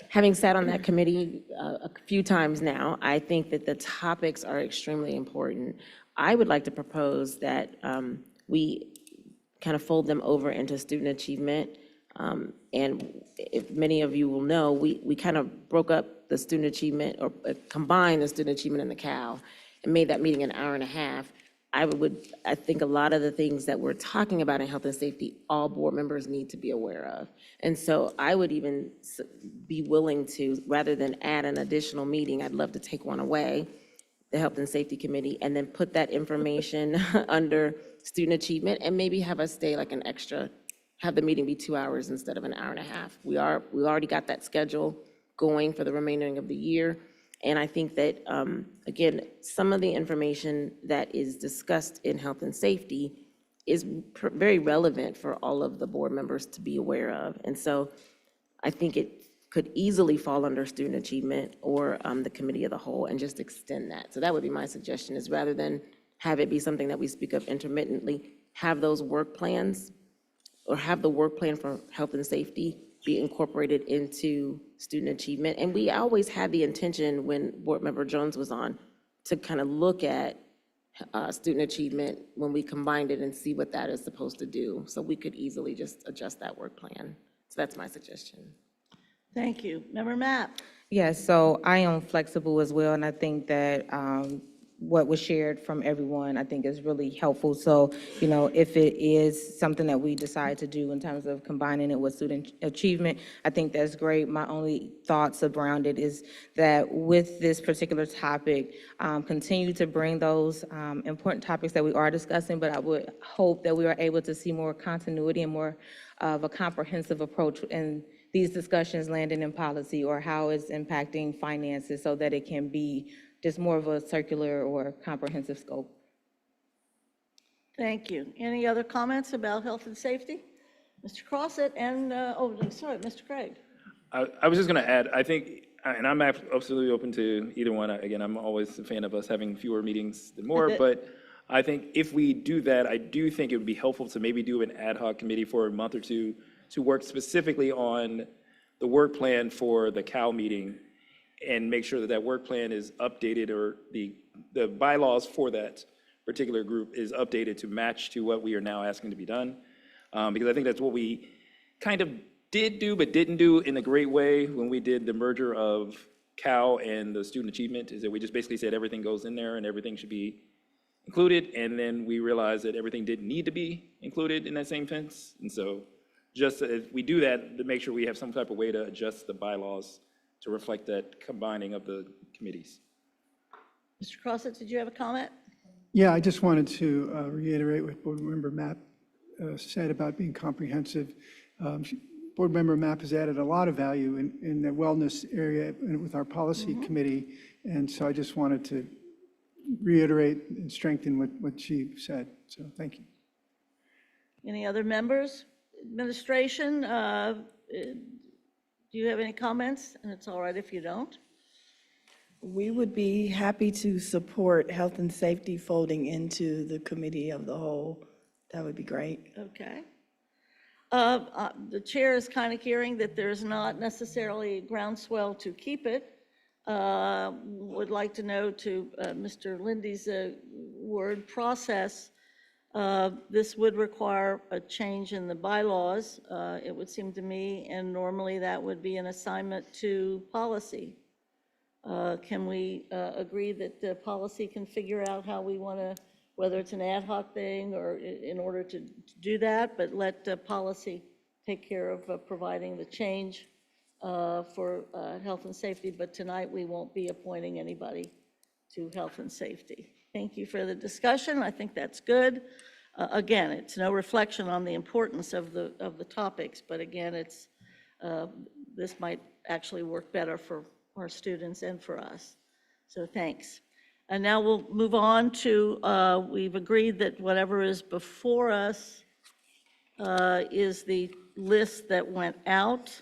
Having sat on that committee a few times now, I think that the topics are extremely important. I would like to propose that we kind of fold them over into student achievement. And if many of you will know, we kind of broke up the student achievement or combined the student achievement and the CAL and made that meeting an hour and a half. I think a lot of the things that we're talking about in health and safety, all board members need to be aware of. And so I would even be willing to, rather than add an additional meeting, I'd love to take one away, the Health and Safety Committee, and then put that information under student achievement and maybe have us stay like an extra, have the meeting be 2 hours instead of an hour and a half. We already got that schedule going for the remaining of the year. And I think that, again, some of the information that is discussed in health and safety is very relevant for all of the board members to be aware of. And so I think it could easily fall under student achievement or the committee of the whole and just extend that. So that would be my suggestion, is rather than have it be something that we speak of intermittently, have those work plans or have the work plan for health and safety be incorporated into student achievement. And we always had the intention when Board Member Jones was on to kind of look at student achievement when we combined it and see what that is supposed to do. So we could easily just adjust that work plan. So that's my suggestion. Thank you. Member Mapp? Yes, so I am flexible as well, and I think that what was shared from everyone, I think is really helpful. So, if it is something that we decide to do in terms of combining it with student achievement, I think that's great. My only thoughts around it is that with this particular topic, continue to bring those important topics that we are discussing, but I would hope that we are able to see more continuity and more of a comprehensive approach in these discussions landing in policy or how it's impacting finances, so that it can be just more of a circular or comprehensive scope. Thank you. Any other comments about health and safety? Mr. Crossett and, Mr. Craig. I was just going to add, I think, and I'm absolutely open to either one. Again, I'm always a fan of us having fewer meetings than more, but I think if we do that, I do think it would be helpful to maybe do an ad hoc committee for a month or two to work specifically on the work plan for the CAL meeting and make sure that that work plan is updated, or the bylaws for that particular group is updated to match to what we are now asking to be done. Because I think that's what we kind of did do, but didn't do in a great way when we did the merger of CAL and the student achievement is that we just basically said everything goes in there and everything should be included, and then we realized that everything didn't need to be included in that same sense. And so just as we do that, to make sure we have some type of way to adjust the bylaws to reflect that combining of the committees. Mr. Crossett, did you have a comment? Yeah, I just wanted to reiterate what Board Member Mapp said about being comprehensive. Board Member Mapp has added a lot of value in the wellness area and with our policy committee, and so I just wanted to reiterate and strengthen what she said, so thank you. Any other members? Administration, do you have any comments? And it's all right if you don't. We would be happy to support health and safety folding into the committee of the whole. That would be great. Okay. The chair is kind of hearing that there's not necessarily groundswell to keep it. Would like to know to Mr. Lindy's word process, this would require a change in the bylaws, it would seem to me, and normally that would be an assignment to policy. Can we agree that the policy can figure out how we want to, whether it's an ad hoc thing or in order to do that, but let policy take care of providing the change for health and safety, but tonight we won't be appointing anybody to health and safety. Thank you for the discussion. I think that's good. Again, it's no reflection on the importance of the topics, but again, it's this might actually work better for our students and for us. So thanks. And now we'll move on to, we've agreed that whatever is before us is the list that went out.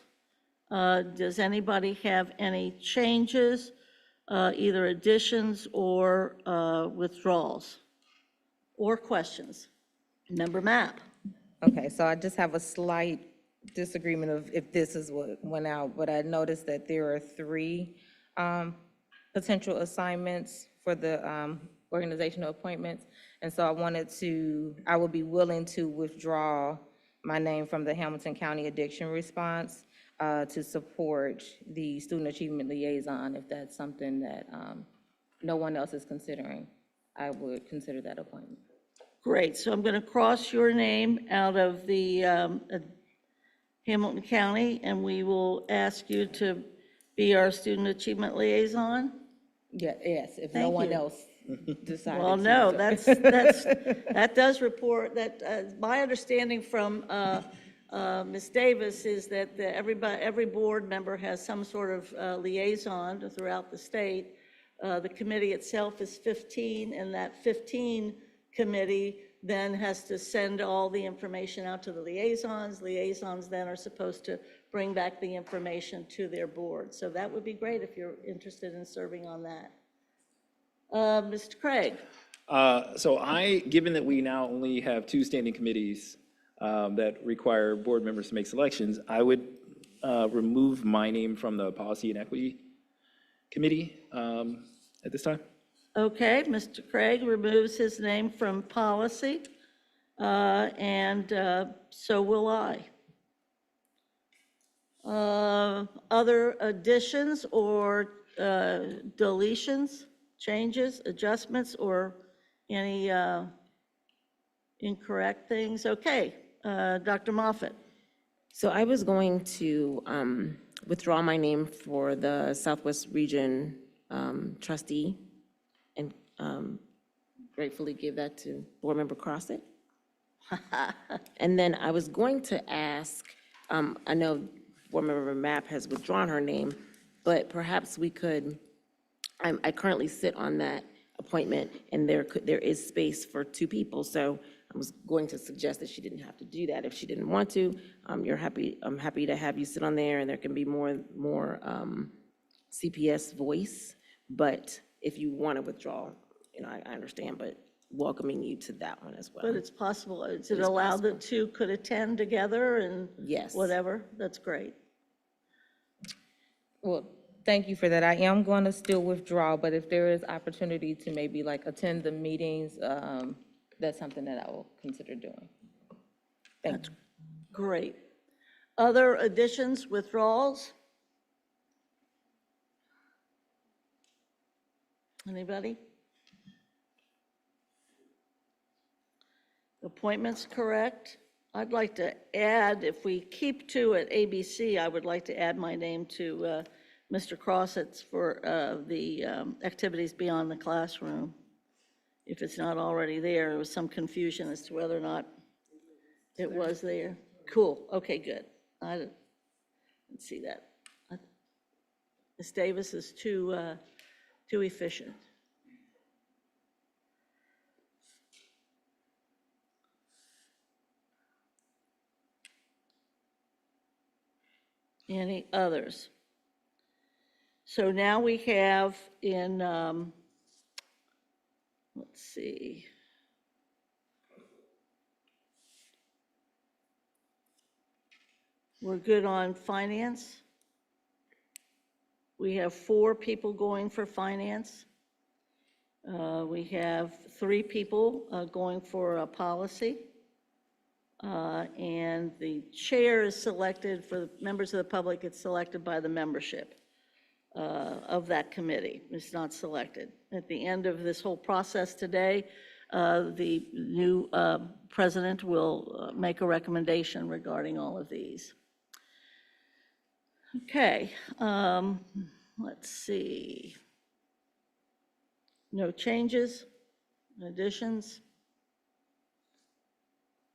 Does anybody have any changes, either additions or withdrawals or questions? Member Mapp. Okay, so I just have a slight disagreement of if this is what went out, but I noticed that there are 3 potential assignments for the organizational appointments. And so I would be willing to withdraw my name from the Hamilton County Addiction Response to support the Student Achievement Liaison. If that's something that no one else is considering, I would consider that appointment. Great, so I'm going to cross your name out of the Hamilton County, and we will ask you to be our Student Achievement Liaison. Yeah, yes, if no Thank one you. else decided Well, to. no, so. that does report, that, my understanding from Ms. Davis is that every board member has some sort of liaison throughout the state. The committee itself is 15, and that 15 committee then has to send all the information out to the liaisons. Liaisons then are supposed to bring back the information to their board. So that would be great if you're interested in serving on that. Mr. Craig. So given that we now only have 2 standing committees that require board members to make selections, I would remove my name from the Policy and Equity Committee at this time. Okay, Mr. Craig removes his name from policy, and so will I. Other additions or deletions, changes, adjustments, or any incorrect things? Okay, Dr. Moffitt. So I was going to withdraw my name for the Southwest Region trustee and gratefully give that to Board Member Crossett. And then I was going to ask, I know Board Member Mapp has withdrawn her name, but perhaps we could, I currently sit on that appointment, and there is space for 2 people, so I was going to suggest that she didn't have to do that if she didn't want to. I'm happy to have you sit on there, and there can be more CPS voice, but if you want to withdraw, I understand, but welcoming you to that one as well. But it's possible, is it allowed that 2 could attend together and Yes. whatever? That's great. Well, thank you for that. I am going to still withdraw, but if there is opportunity to maybe attend the meetings, that's something that I will consider doing. Thank you. Great. Other additions, withdrawals? Anybody? Appointments correct? I'd like to add, if we keep two at ABC, I would like to add my name to Mr. Crossett's for the activities beyond the classroom. If it's not already there, there was some confusion as to whether or not it was there. Cool, okay, good. I didn't see that. Ms. Davis is too efficient. Any others? So now we have in, let's see. We're good on finance. We have 4 people going for finance. We have 3 people going for a policy. And the chair is selected for the members of the public. It's selected by the membership of that committee. It's not selected. At the end of this whole process today, the new president will make a recommendation regarding all of these. Okay, let's see. No changes, additions?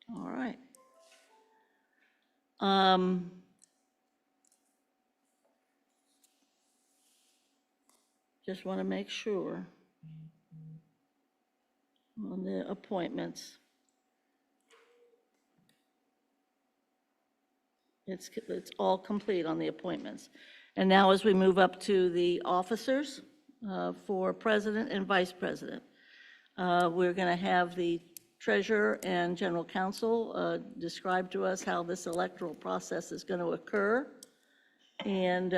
All right. Just want to make sure on the appointments. It's all complete on the appointments. And now as we move up to the officers for president and vice president, we're going to have the treasurer and general counsel describe to us how this electoral process is going to occur. And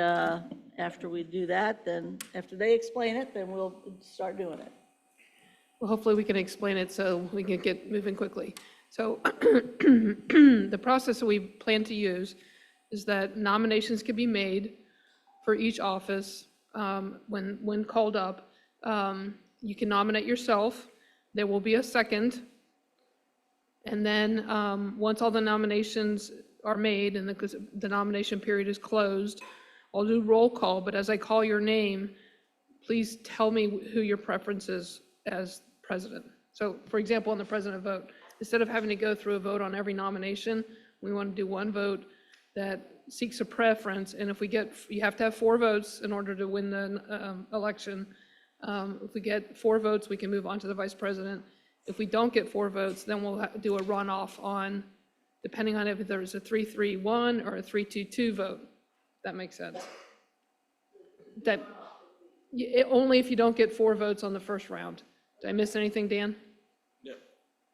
after we do that, then after they explain it, then we'll start doing it. Well, hopefully we can explain it so we can get moving quickly. So the process that we plan to use is that nominations can be made for each office when called up. You can nominate yourself. There will be a second. And then once all the nominations are made and the nomination period is closed, I'll do roll call, but as I call your name, please tell me who your preference is as president. So for example, on the president vote, instead of having to go through a vote on every nomination, we want to do one vote that seeks a preference. And if we get, you have to have 4 votes in order to win the election. If we get 4 votes, we can move on to the vice president. If we don't get 4 votes, then we'll do a runoff on, depending on if there's a 3-3-1 or a 3-2-2 vote. That makes sense. That only if you don't get 4 votes on the first round. Did I miss anything, Dan?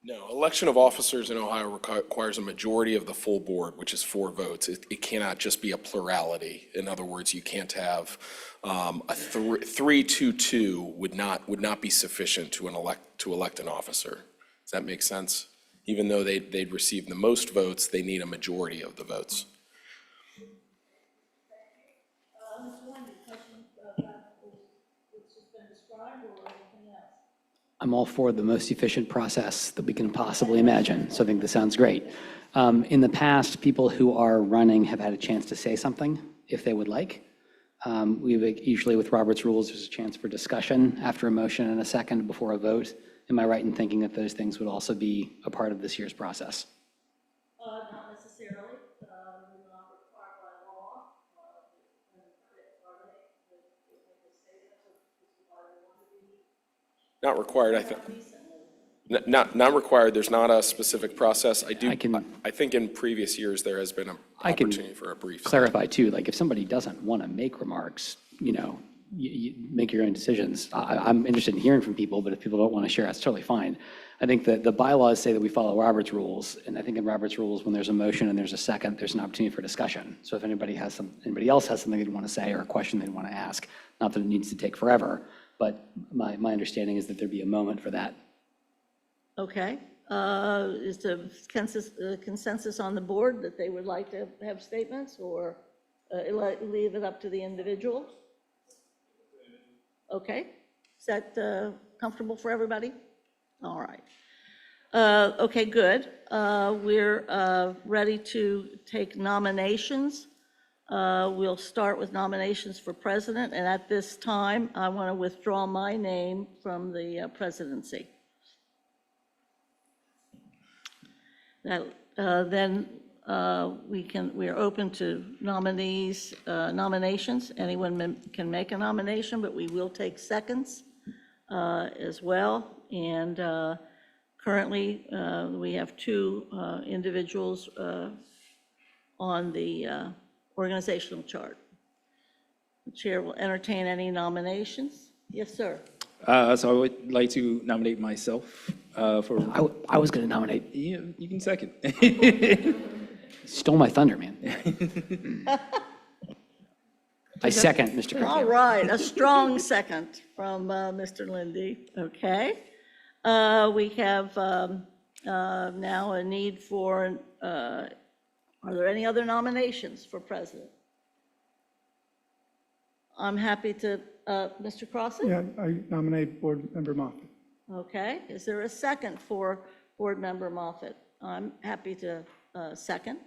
No, election of officers in Ohio requires a majority of the full board, which is 4 votes. It cannot just be a plurality. In other words, you can't have a 3-2-2 would not be sufficient to elect an officer. Does that make sense? Even though they'd receive the most votes, they need a majority of the votes. I'm all for the most efficient process that we can possibly imagine, so I think this sounds great. In the past, people who are running have had a chance to say something if they would like. Usually with Robert's rules, there's a chance for discussion after a motion and a second before a vote. Am I right in thinking that those things would also be a part of this year's process? Not necessarily. We're not required by law. Not required, I think. Not required, there's not a specific process. I think in previous years, there has been an opportunity for a brief. Clarify too, like if somebody doesn't want to make remarks, you make your own decisions. I'm interested in hearing from people, but if people don't want to share, that's totally fine. I think that the bylaws say that we follow Robert's rules, and I think in Robert's rules, when there's a motion and there's a second, there's an opportunity for discussion. So if anybody else has something they'd want to say or a question they'd want to ask, not that it needs to take forever, but my understanding is that there'd be a moment for that. Okay. Is the consensus on the board that they would like to have statements, or leave it up to the individual? Okay. Is that comfortable for everybody? All right. Okay, good. We're ready to take nominations. We'll start with nominations for president, and at this time, I want to withdraw my name from the presidency. Then we are open to nominations. Anyone can make a nomination, but we will take seconds as well. And currently, we have two individuals on the organizational chart. The chair will entertain any nominations. Yes, sir. So I would like to nominate myself for, I was going to nominate. yeah, you can second. Stole my thunder, man. I second, Mr. Craig. All right, a strong second from Mr. Lindy. Okay. We have now a need for, are there any other nominations for president? I'm happy to, Mr. Crossan? Yeah, I nominate Board Member Moffitt. Okay, is there a second for Board Member Moffitt? I'm happy to second.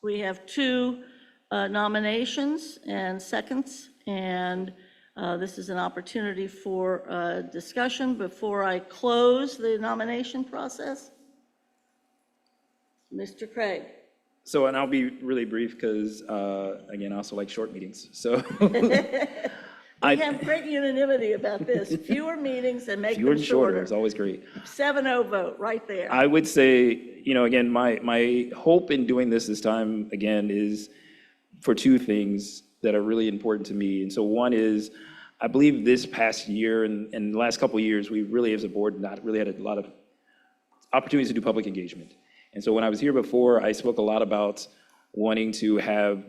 We have two nominations and seconds, and this is an opportunity for discussion before I close the nomination process. Mr. Craig. So, and I'll be really brief because, again, I also like short meetings. So We have great unanimity about this. Fewer meetings and make fewer them and shorter shorter. is always great. 7-0 vote, right there. I would say, again, my hope in doing this time, again, is for two things that are really important to me. And so one is, I believe this past year and the last couple of years, we really, as a board, not really had a lot of opportunities to do public engagement. And so when I was here before, I spoke a lot about wanting to have,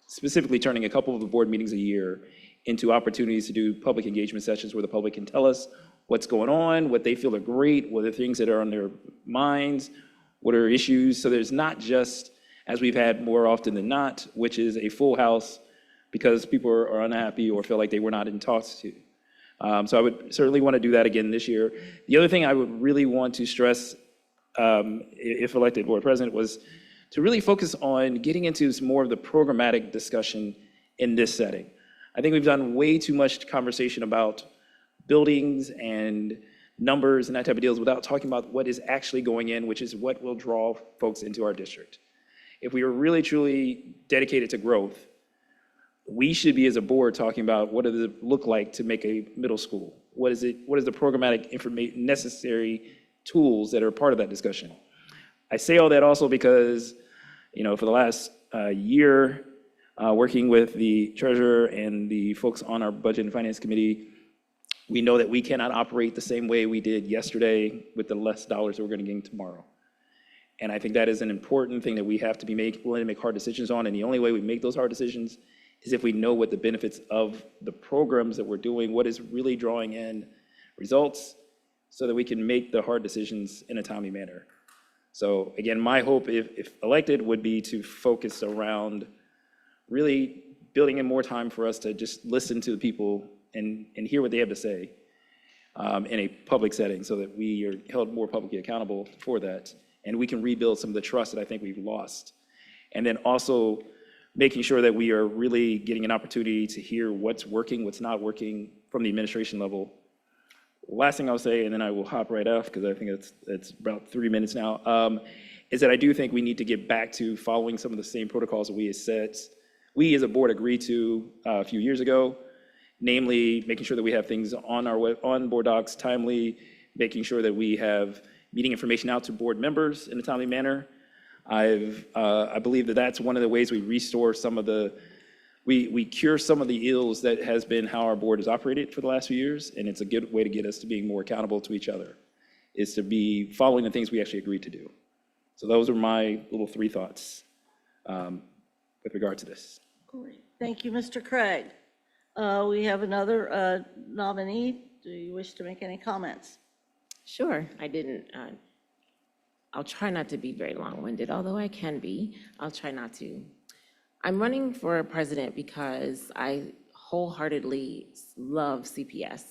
specifically turning a couple of the board meetings a year into opportunities to do public engagement sessions where the public can tell us what's going on, what they feel are great, what are things that are on their minds, what are issues. So there's not just, as we've had more often than not, which is a full house because people are unhappy or feel like they were not in talks to. So I would certainly want to do that again this year. The other thing I would really want to stress, if elected board president, was to really focus on getting into more of the programmatic discussion in this setting. I think we've done way too much conversation about buildings and numbers and that type of deals without talking about what is actually going in, which is what will draw folks into our district. If we are really truly dedicated to growth, we should be as a board talking about what does it look like to make a middle school? What is the programmatic information necessary tools that are part of that discussion? I say all that also because, for the last year, working with the treasurer and the folks on our budget and finance committee, we know that we cannot operate the same way we did yesterday with the less dollars that we're going to gain tomorrow. And I think that is an important thing that we have to be willing to make hard decisions on. And the only way we make those hard decisions is if we know what the benefits of the programs that we're doing, what is really drawing in results, so that we can make the hard decisions in a timely manner. So again, my hope, if elected, would be to focus around really building in more time for us to just listen to the people and hear what they have to say in a public setting, so that we are held more publicly accountable for that, and we can rebuild some of the trust that I think we've lost. And then also making sure that we are really getting an opportunity to hear what's working, what's not working from the administration level. Last thing I'll say, and then I will hop right off because I think it's about 3 minutes now, is that I do think we need to get back to following some of the same protocols that we as a board agreed to a few years ago, namely making sure that we have things on board docs timely, making sure that we have meeting information out to board members in a timely manner. I believe that that's one of the ways we restore some of we cure some of the ills that has been how our board has operated for the last few years, and it's a good way to get us to being more accountable to each other, is to be following the things we actually agreed to do. So those are my little 3 thoughts with regard to this. Great. Thank you, Mr. Craig. We have another nominee. Do you wish to make any comments? Sure, I didn't. I'll try not to be very long-winded, although I can be. I'll try not to. I'm running for president because I wholeheartedly love CPS.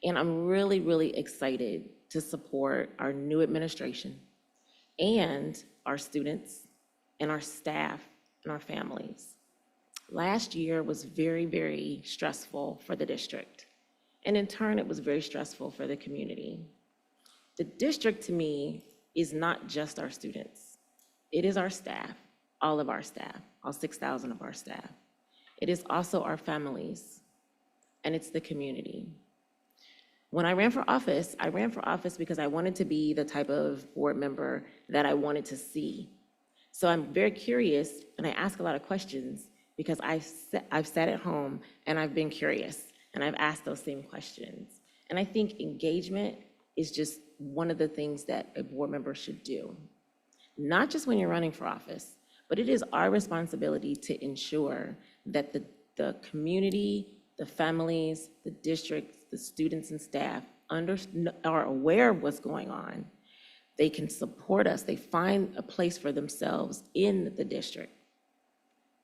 And I'm really, really excited to support our new administration and our students and our staff and our families. Last year was very, very stressful for the district. And in turn, it was very stressful for the community. The district, to me, is not just our students. It is our staff, all of our staff, all 6,000 of our staff. It is also our families, and it's the community. When I ran for office because I wanted to be the type of board member that I wanted to see. So I'm very curious, and I ask a lot of questions because I've sat at home and I've been curious, and I've asked those same questions. And I think engagement is just one of the things that a board member should do. Not just when you're running for office, but it is our responsibility to ensure that the community, the families, the districts, the students and staff are aware of what's going on. They can support us. They find a place for themselves in the district,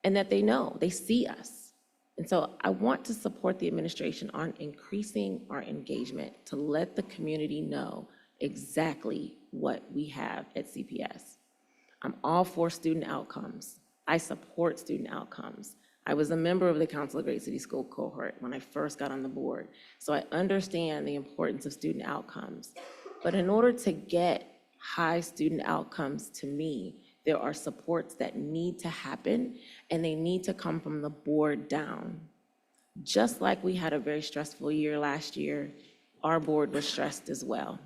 and that they know, they see us. And so I want to support the administration on increasing our engagement to let the community know exactly what we have at CPS. I'm all for student outcomes. I support student outcomes. I was a member of the Council of Great City School cohort when I first got on the board, so I understand the importance of student outcomes. But in order to get high student outcomes, to me, there are supports that need to happen, and they need to come from the board down. Just like we had a very stressful year last year, our board was stressed as well.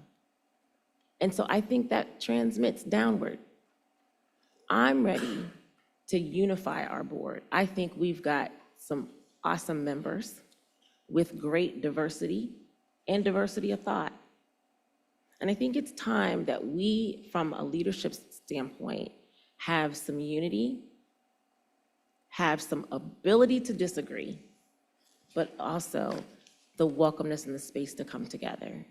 And so I think that transmits downward. I'm ready to unify our board. I think we've got some awesome members with great diversity and diversity of thought. And I think it's time that we, from a leadership standpoint, have some unity, have some ability to disagree, but also the welcomeness and the space to come together.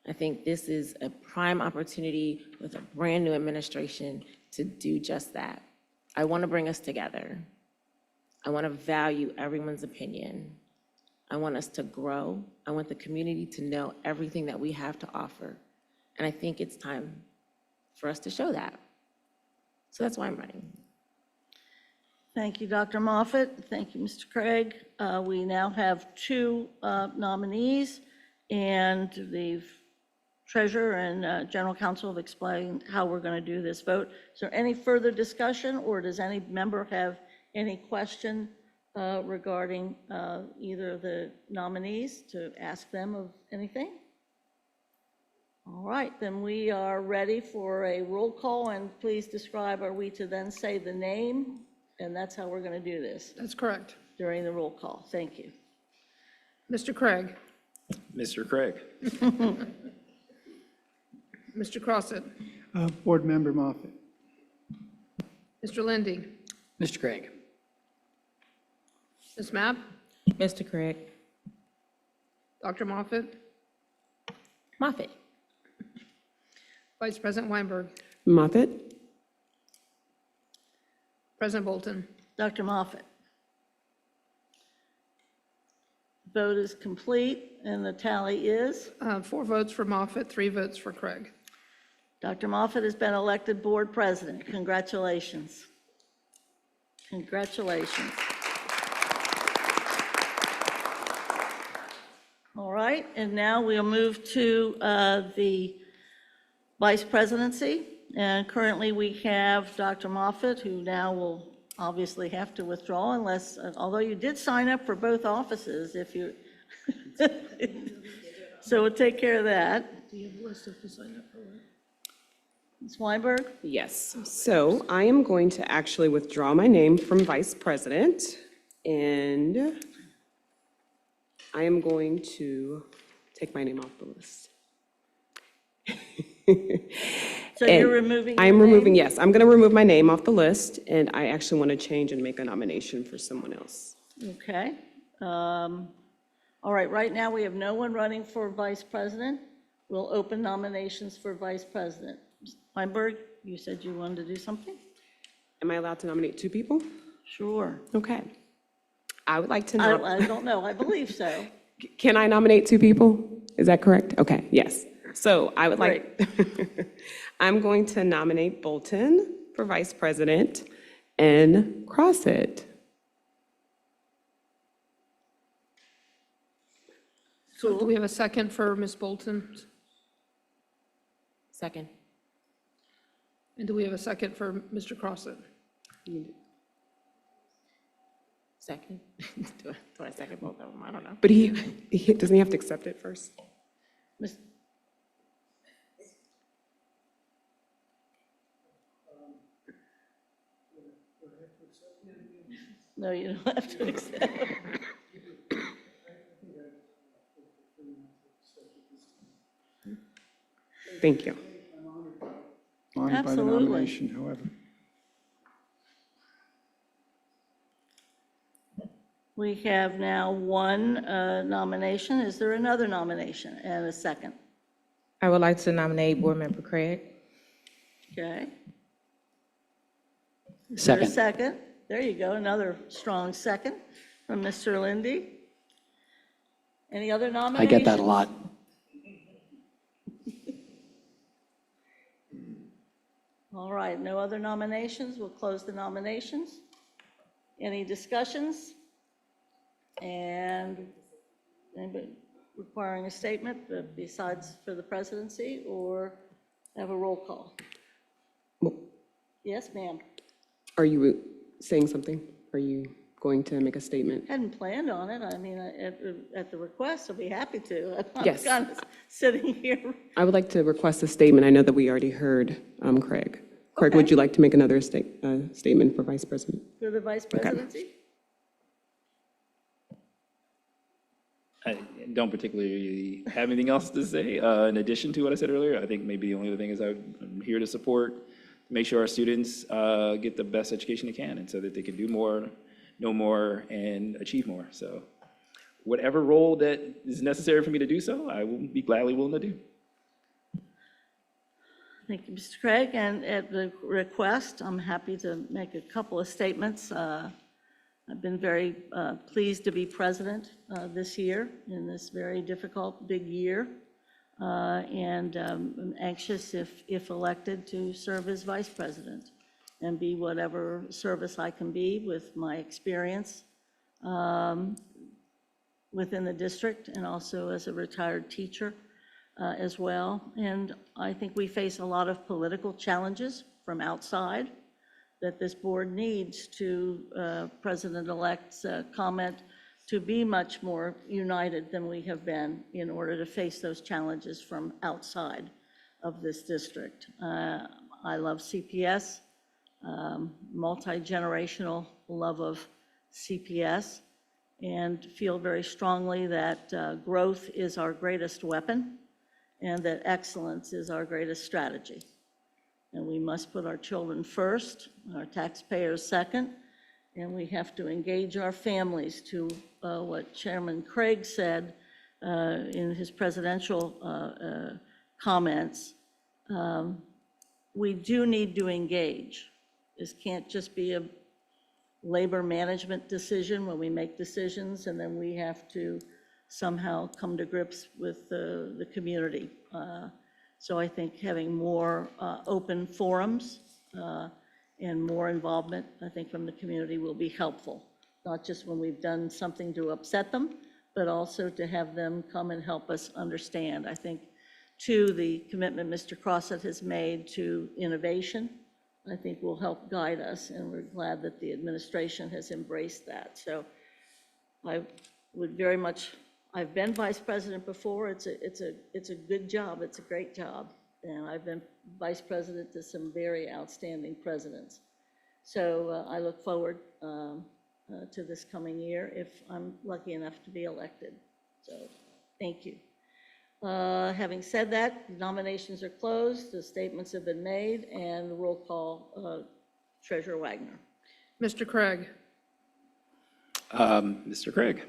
I think this is a prime opportunity with a brand new administration to do just that. I want to bring us together. I want to value everyone's opinion. I want us to grow. I want the community to know everything that we have to offer. And I think it's time for us to show that. So that's why I'm running. Thank you, Dr. Moffitt. Thank you, Mr. Craig. We now have two nominees, and the treasurer and general counsel have explained how we're going to do this vote. Is there any further discussion, or does any member have any question regarding either of the nominees to ask them of anything? All right, then we are ready for a roll call, and please describe, are we to then say the name? And that's how we're going to do this That's correct. during the roll call. Thank you. Mr. Craig. Mr. Craig. Mr. Crossett. Board Member Moffitt. Mr. Lindy. Mr. Craig. Ms. Mapp. Mr. Craig. Dr. Moffitt. Moffitt. Vice President Weinberg. Moffitt. President Bolton. Dr. Moffitt. Vote is complete, and the tally is? 4 votes for Moffitt, 3 votes for Craig. Dr. Moffitt has been elected board president. Congratulations. Congratulations. All right, and now we'll move to the vice presidency. And currently we have Dr. Moffitt, who now will obviously have to withdraw unless, although you did sign up for both offices, if you, so we'll take care of that. Do you have a list of who signed up for what? Ms. Weinberg? Yes, so I am going to actually withdraw my name from vice president, and I am going to take my name off the list. So And you're removing your I'm name? removing, yes, I'm going to remove my name off the list, and I actually want to change and make a nomination for someone else. Okay. All right, right now we have no one running for vice president. We'll open nominations for vice president. Ms. Weinberg, you said you wanted to do something? Am I allowed to nominate 2 people? Sure. Okay. I would like to I don't know, I believe so. Can I nominate two people? Is that correct? Okay, yes. So I would like, I'm going to nominate Bolton for vice president and Crossett. So do we have a second for Ms. Bolton? Second. And do we have a second for Mr. Crossett? Second. Do I second both of them? I don't know. But doesn't he have to accept it first? Mis- No, you don't have to accept. Thank you. Honored by the Absolutely. nomination, however. We have now one nomination. Is there another nomination and a second? I would like to nominate Board Member Craig. Okay. Is there a Second. second? There you go, another strong second from Mr. Lindy. Any other I nominations? get that a lot. All right, no other nominations. We'll close the nominations. Any discussions? And anybody requiring a statement besides for the presidency, or have a roll call? Yes, ma'am. Are you saying something? Are you going to make a statement? Hadn't planned on it. I mean, at the request, I'll be happy to. I'm Yes. kind of sitting here. I would like to request a statement. I know that we already heard Craig. Craig, Okay. would you like to make another statement for vice president? For the vice presidency? I don't particularly have anything else to say in addition to what I said earlier. I think maybe the only other thing is I'm here to support, make sure our students get the best education they can, and so that they can do more, know more, and achieve more. So whatever role that is necessary for me to do so, I will be gladly willing to do. Thank you, Mr. Craig. And at the request, I'm happy to make a couple of statements. I've been very pleased to be president this year in this very difficult, big year. And I'm anxious, if elected, to serve as vice president and be whatever service I can be with my experience within the district, and also as a retired teacher as well. And I think we face a lot of political challenges from outside that this board needs, to President-elect's comment, to be much more united than we have been in order to face those challenges from outside of this district. I love CPS, multi-generational love of CPS, and feel very strongly that growth is our greatest weapon and that excellence is our greatest strategy. And we must put our children first, our taxpayers second, and we have to engage our families, to what Chairman Craig said in his presidential comments. We do need to engage. This can't just be a labor management decision when we make decisions and then we have to somehow come to grips with the community. So I think having more open forums and more involvement, I think, from the community will be helpful, not just when we've done something to upset them, but also to have them come and help us understand. I think, too, the commitment Mr. Crossett has made to innovation, I think, will help guide us, and we're glad that the administration has embraced that. So I would very much, I've been vice president before. It's a good job. It's a great job. And I've been vice president to some very outstanding presidents. So I look forward to this coming year if I'm lucky enough to be elected. So thank you. Having said that, nominations are closed, the statements have been made, and the roll call, Treasurer Wagner. Mr. Craig? Mr. Craig.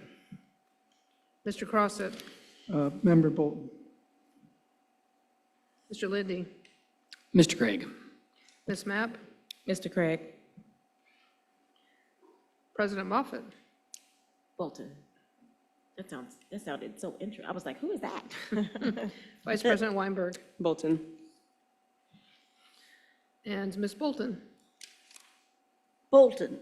Mr. Crossett? Member Bolton. Mr. Lindy? Mr. Craig. Ms. Mapp? Mr. Craig. President Moffett? Bolton. That sounded so interesting. I was like, who is that? Vice President Weinberg. Bolton. And Ms. Bolton. Bolton.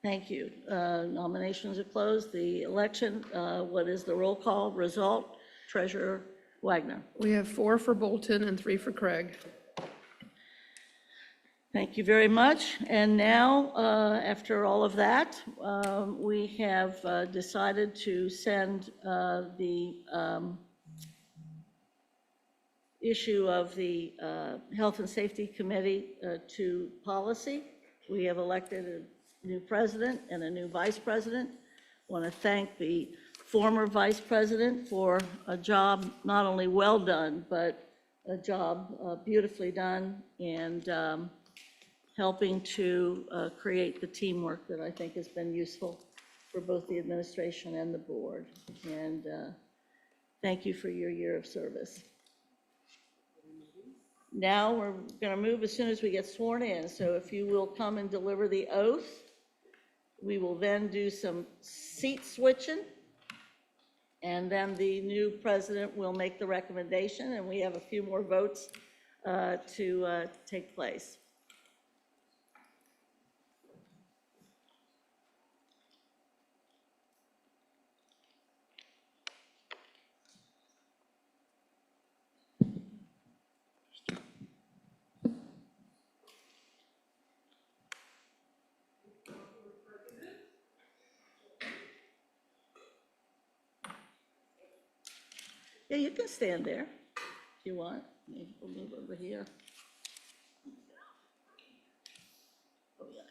Thank you. Nominations are closed. The election, what is the roll call result? Treasurer Wagner. We have 4 for Bolton and 3 for Craig. Thank you very much. And now, after all of that, we have decided to send the issue of the Health and Safety Committee to policy. We have elected a new president and a new vice president. Want to thank the former vice president for a job not only well done, but a job beautifully done, and helping to create the teamwork that I think has been useful for both the administration and the board. And thank you for your year of service. Now we're going to move as soon as we get sworn in. So if you will come and deliver the oath, we will then do some seat switching. And then the new president will make the recommendation, and we have a few more votes to take place. Yeah, you can stand there if you want. Maybe we'll move over here. Oh, yeah.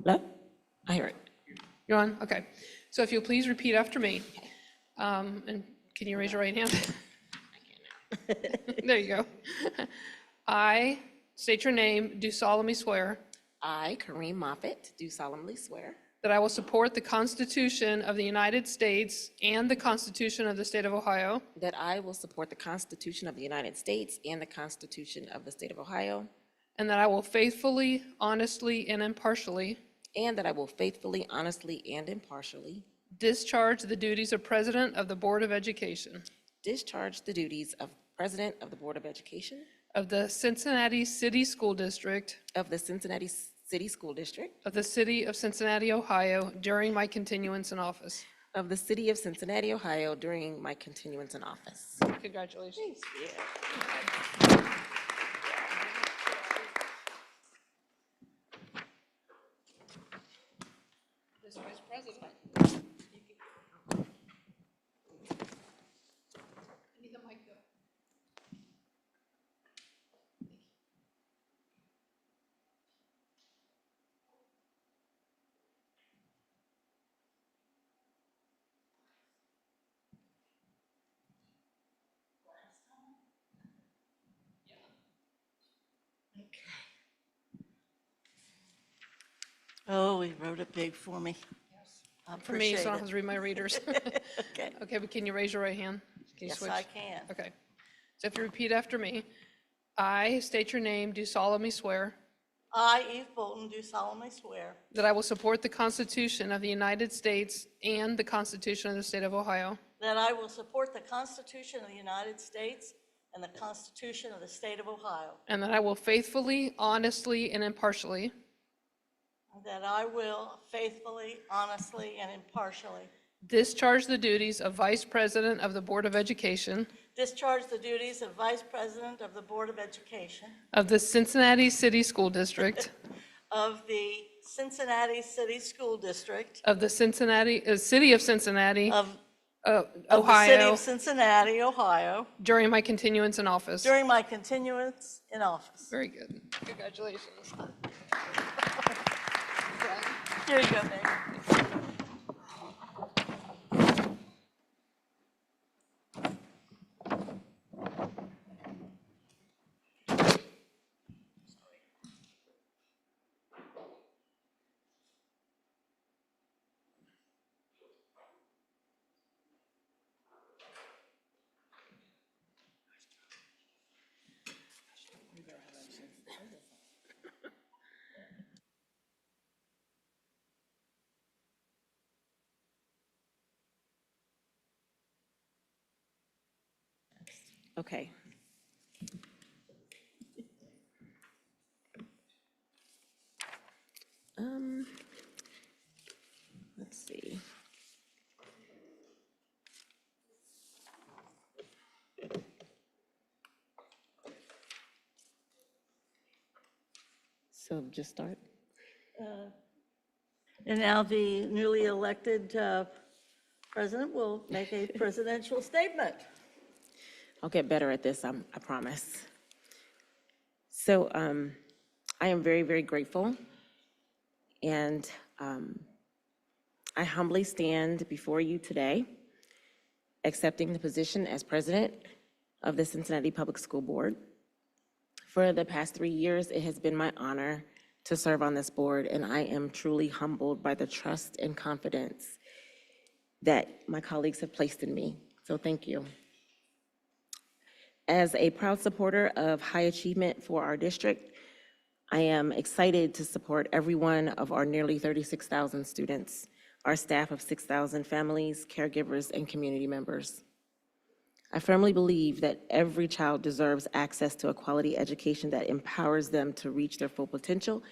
Hello? I hear it. You're on? Okay. So if you'll please repeat after me. And can you raise your right hand? There you go. I state your name, do solemnly swear I, Kareem Moffitt, do solemnly swear that I will support the Constitution of the United States and the Constitution of the State of Ohio, that I will support the Constitution of the United States and the Constitution of the State of Ohio, and that I will faithfully, honestly, and impartially and that I will faithfully, honestly, and impartially discharge the duties of President of the Board of Education discharge the duties of President of the Board of Education of the Cincinnati City School District of the Cincinnati City School District of the City of Cincinnati, Ohio, during my continuance in office. of the City of Cincinnati, Ohio, during my continuance in office. Congratulations. Mr. Vice President. I need the mic though. Oh, he wrote it big for me. I For me, so I appreciate don't have it. to read my readers. Okay. Okay, but can you raise your right hand? Can you Yes, switch? I can. Okay. So if you repeat after me, I state your name, do solemnly swear I, Eve Bolton, do solemnly swear that I will support the Constitution of the United States and the Constitution of the State of Ohio, that I will support the Constitution of the United States and the Constitution of the State of Ohio, and that I will faithfully, honestly, and impartially that I will faithfully, honestly, and impartially discharge the duties of Vice President of the Board of Education discharge the duties of Vice President of the Board of Education of the Cincinnati City School District of the Cincinnati City School District of the City of Cincinnati, of the City Ohio, of Cincinnati, Ohio, during my continuance in office. during my continuance in office. Very good. Congratulations. Here you go, Mayor. Okay. Let's see. So just start. And now the newly elected president will make a presidential statement. I'll get better at this, I promise. So I am very, very grateful, and I humbly stand before you today, accepting the position as president of the Cincinnati Public School Board. For the past 3 years, it has been my honor to serve on this board, and I am truly humbled by the trust and confidence that my colleagues have placed in me. So thank you. As a proud supporter of high achievement for our district, I am excited to support every one of our nearly 36,000 students, our staff of 6,000 families, caregivers, and community members. I firmly believe that every child deserves access to a quality education that empowers them to reach their full potential,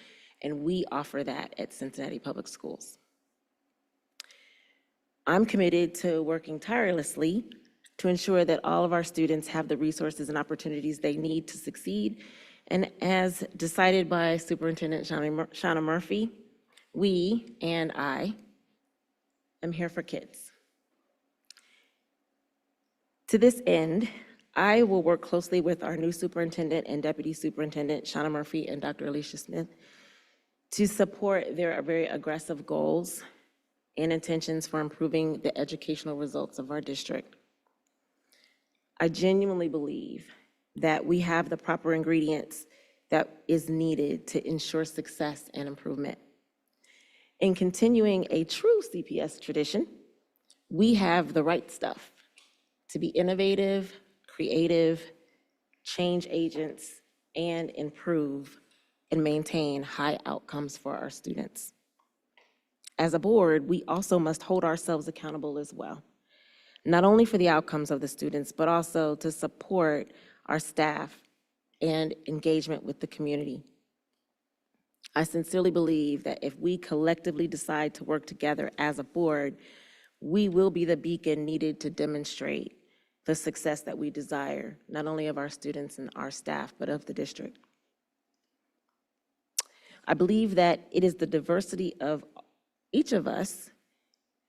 and we offer that at Cincinnati Public Schools. I'm committed to working tirelessly to ensure that all of our students have the resources and opportunities they need to succeed. And as decided by Superintendent Shauna Murphy, we and I am here for kids. To this end, I will work closely with our new superintendent and deputy superintendent, Shauna Murphy and Dr. Alicia Smith, to support their very aggressive goals and intentions for improving the educational results of our district. I genuinely believe that we have the proper ingredients that is needed to ensure success and improvement. In continuing a true CPS tradition, we have the right stuff to be innovative, creative, change agents, and improve and maintain high outcomes for our students. As a board, we also must hold ourselves accountable as well, not only for the outcomes of the students, but also to support our staff and engagement with the community. I sincerely believe that if we collectively decide to work together as a board, we will be the beacon needed to demonstrate the success that we desire, not only of our students and our staff, but of the district. I believe that it is the diversity of each of us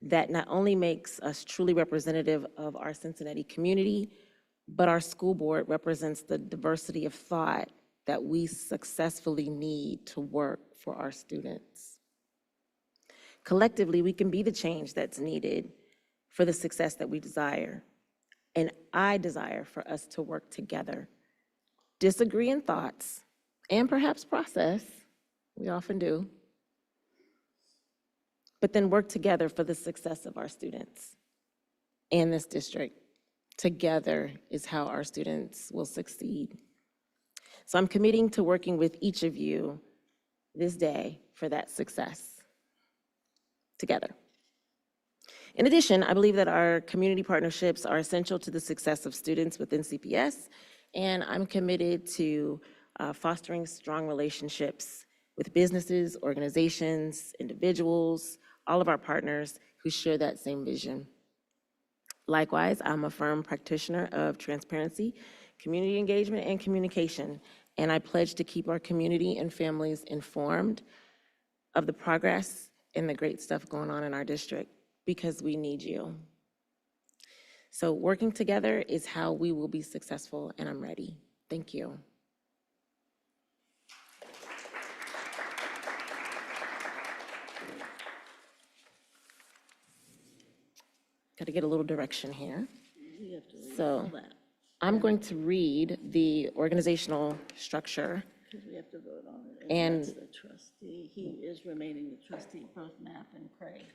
that not only makes us truly representative of our Cincinnati community, but our school board represents the diversity of thought that we successfully need to work for our students. Collectively, we can be the change that's needed for the success that we desire. And I desire for us to work together, disagree in thoughts, and perhaps process, we often do, but then work together for the success of our students and this district. Together is how our students will succeed. So I'm committing to working with each of you this day for that success, together. In addition, I believe that our community partnerships are essential to the success of students within CPS, and I'm committed to fostering strong relationships with businesses, organizations, individuals, all of our partners who share that same vision. Likewise, I'm a firm practitioner of transparency, community engagement, and communication, and I pledge to keep our community and families informed of the progress and the great stuff going on in our district, because we need you. So working together is how we will be successful, and I'm ready. Thank you. Got to get a little direction here. You have to read all So that, I'm going to read the organizational structure. because we have to vote on it. And- That's the trustee. He is remaining the trustee. Both Matt and Craig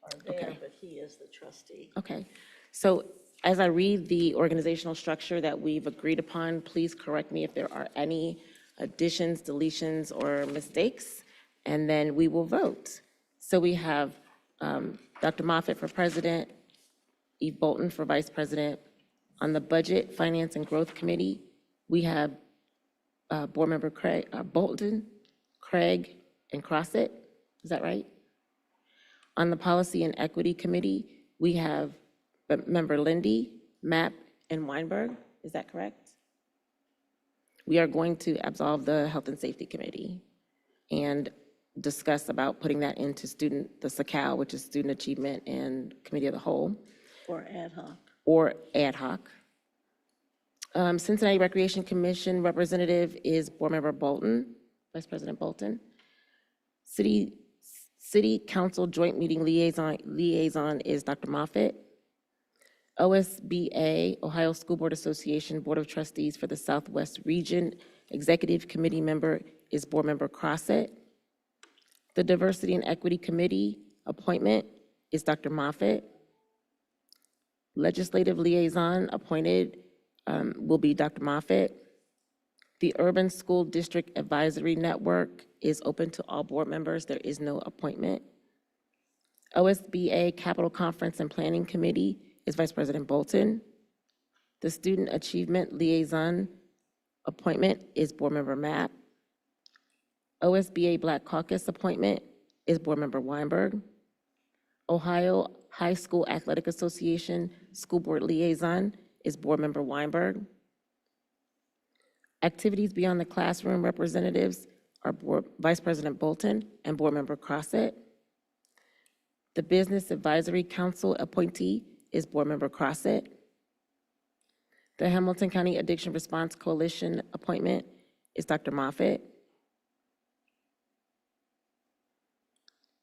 are there, Okay. but he is the trustee. Okay, so as I read the organizational structure that we've agreed upon, please correct me if there are any additions, deletions, or mistakes, and then we will vote. So we have Dr. Moffitt for president, Eve Bolton for vice president, On the Budget, Finance, and Growth Committee, we have Board Member Bolton, Craig, and Crossett. Is that right? On the Policy and Equity Committee, we have Member Lindy, Mapp, and Weinberg. Is that correct? We are going to absolve the Health and Safety Committee and discuss about putting that into the SACAL, which is Student Achievement and Committee of the Whole. Or ad hoc. Or ad hoc. Cincinnati Recreation Commission representative is Board Member Bolton, Vice President Bolton. City Council Joint Meeting Liaison is Dr. Moffitt. OSBA, Ohio School Board Association Board of Trustees for the Southwest Region Executive Committee member is Board Member Crossett. The Diversity and Equity Committee appointment is Dr. Moffitt. Legislative Liaison appointed will be Dr. Moffitt. The Urban School District Advisory Network is open to all board members. There is no appointment. OSBA Capital Conference and Planning Committee is Vice President Bolton. The Student Achievement Liaison appointment is Board Member Mapp. OSBA Black Caucus appointment is Board Member Weinberg. Ohio High School Athletic Association School Board Liaison is Board Member Weinberg. Activities Beyond the Classroom representatives are Vice President Bolton and Board Member Crossett. The Business Advisory Council appointee is Board Member Crossett. The Hamilton County Addiction Response Coalition appointment is Dr. Moffitt.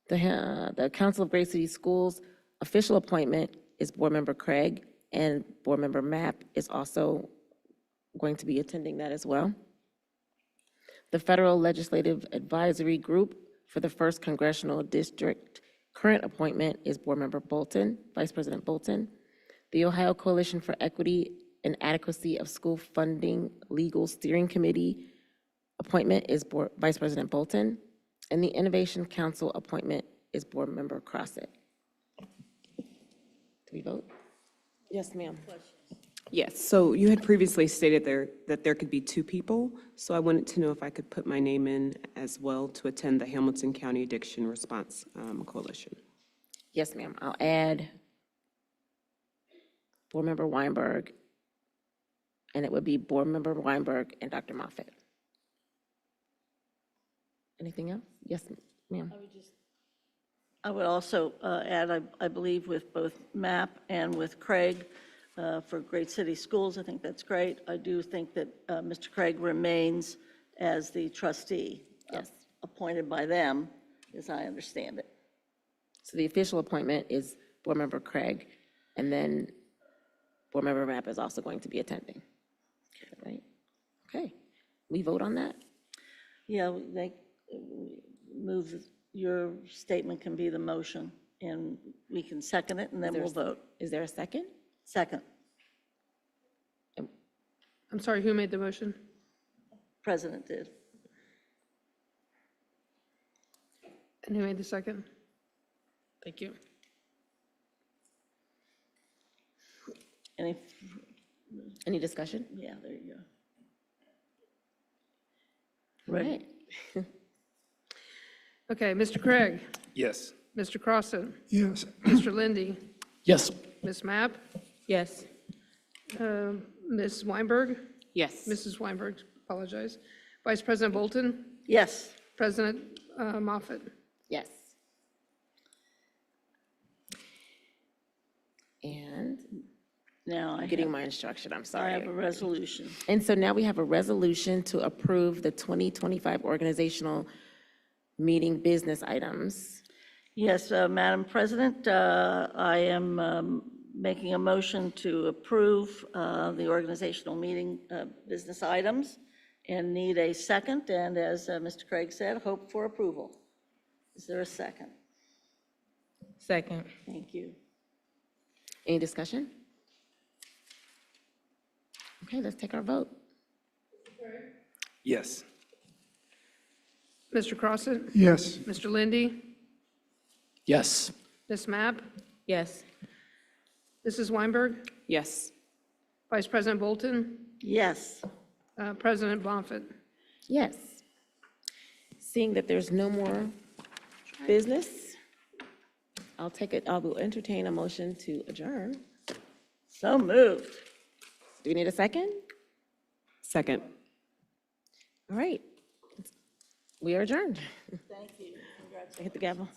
The Council of Great City Schools official appointment is Board Member Craig, and Board Member Mapp is also going to be attending that as well. The Federal Legislative Advisory Group for the 1st Congressional District current appointment is Board Member Bolton, Vice President Bolton. The Ohio Coalition for Equity and Adequacy of School Funding Legal Steering Committee appointment is Vice President Bolton. And the Innovation Council appointment is Board Member Crossett. Do we vote? Yes, ma'am. Yes, so you had previously stated that there could be 2 people, so I wanted to know if I could put my name in as well to attend the Hamilton County Addiction Response Coalition. Yes, ma'am. I'll add Board Member Weinberg, and it would be Board Member Weinberg and Dr. Moffitt. Anything else? Yes, ma'am. I would also add, I believe with both Mapp and with Craig for Great City Schools, I think that's great. I do think that Mr. Craig remains as the trustee. Yes. Appointed by them, as I understand it. So the official appointment is Board Member Craig, and then Board Member Mapp is also going to be attending. Right? Okay. We vote on that? Yeah, they move, your statement can be the motion, and we can second it, and then we'll vote. Is there a second? Second, I'm sorry, who made the motion? President did. And who made the second? Thank you. Any discussion? Yeah, there you go. Right. Okay, Mr. Craig, Yes. Mr. Crossen, Yes. Mr. Lindy, Yes. Ms. Mapp, Yes. Ms. Weinberg, Yes. Mrs. Weinberg, apologize, Vice President Bolton, Yes, President Moffitt. Yes. And now I getting have, my instruction, I'm I sorry. have a resolution. And so now we have a resolution to approve the 2025 organizational meeting business items. Yes, Madam President, I am making a motion to approve the organizational meeting business items and need a second, and as Mr. Craig said, hope for approval. Is there a second? Second. Thank you. Any discussion? Okay, let's take our vote. Yes. Mr. Crossen, Yes. Mr. Lindy, Yes. Ms. Mapp, Yes. Mrs. Weinberg, Yes. Vice President Bolton, Yes. President Bonfit. Yes. Seeing that there's no more business, I will entertain a motion to adjourn. So moved. Do we need a second? Second. All right. We are adjourned. Thank you. Hit the gavel.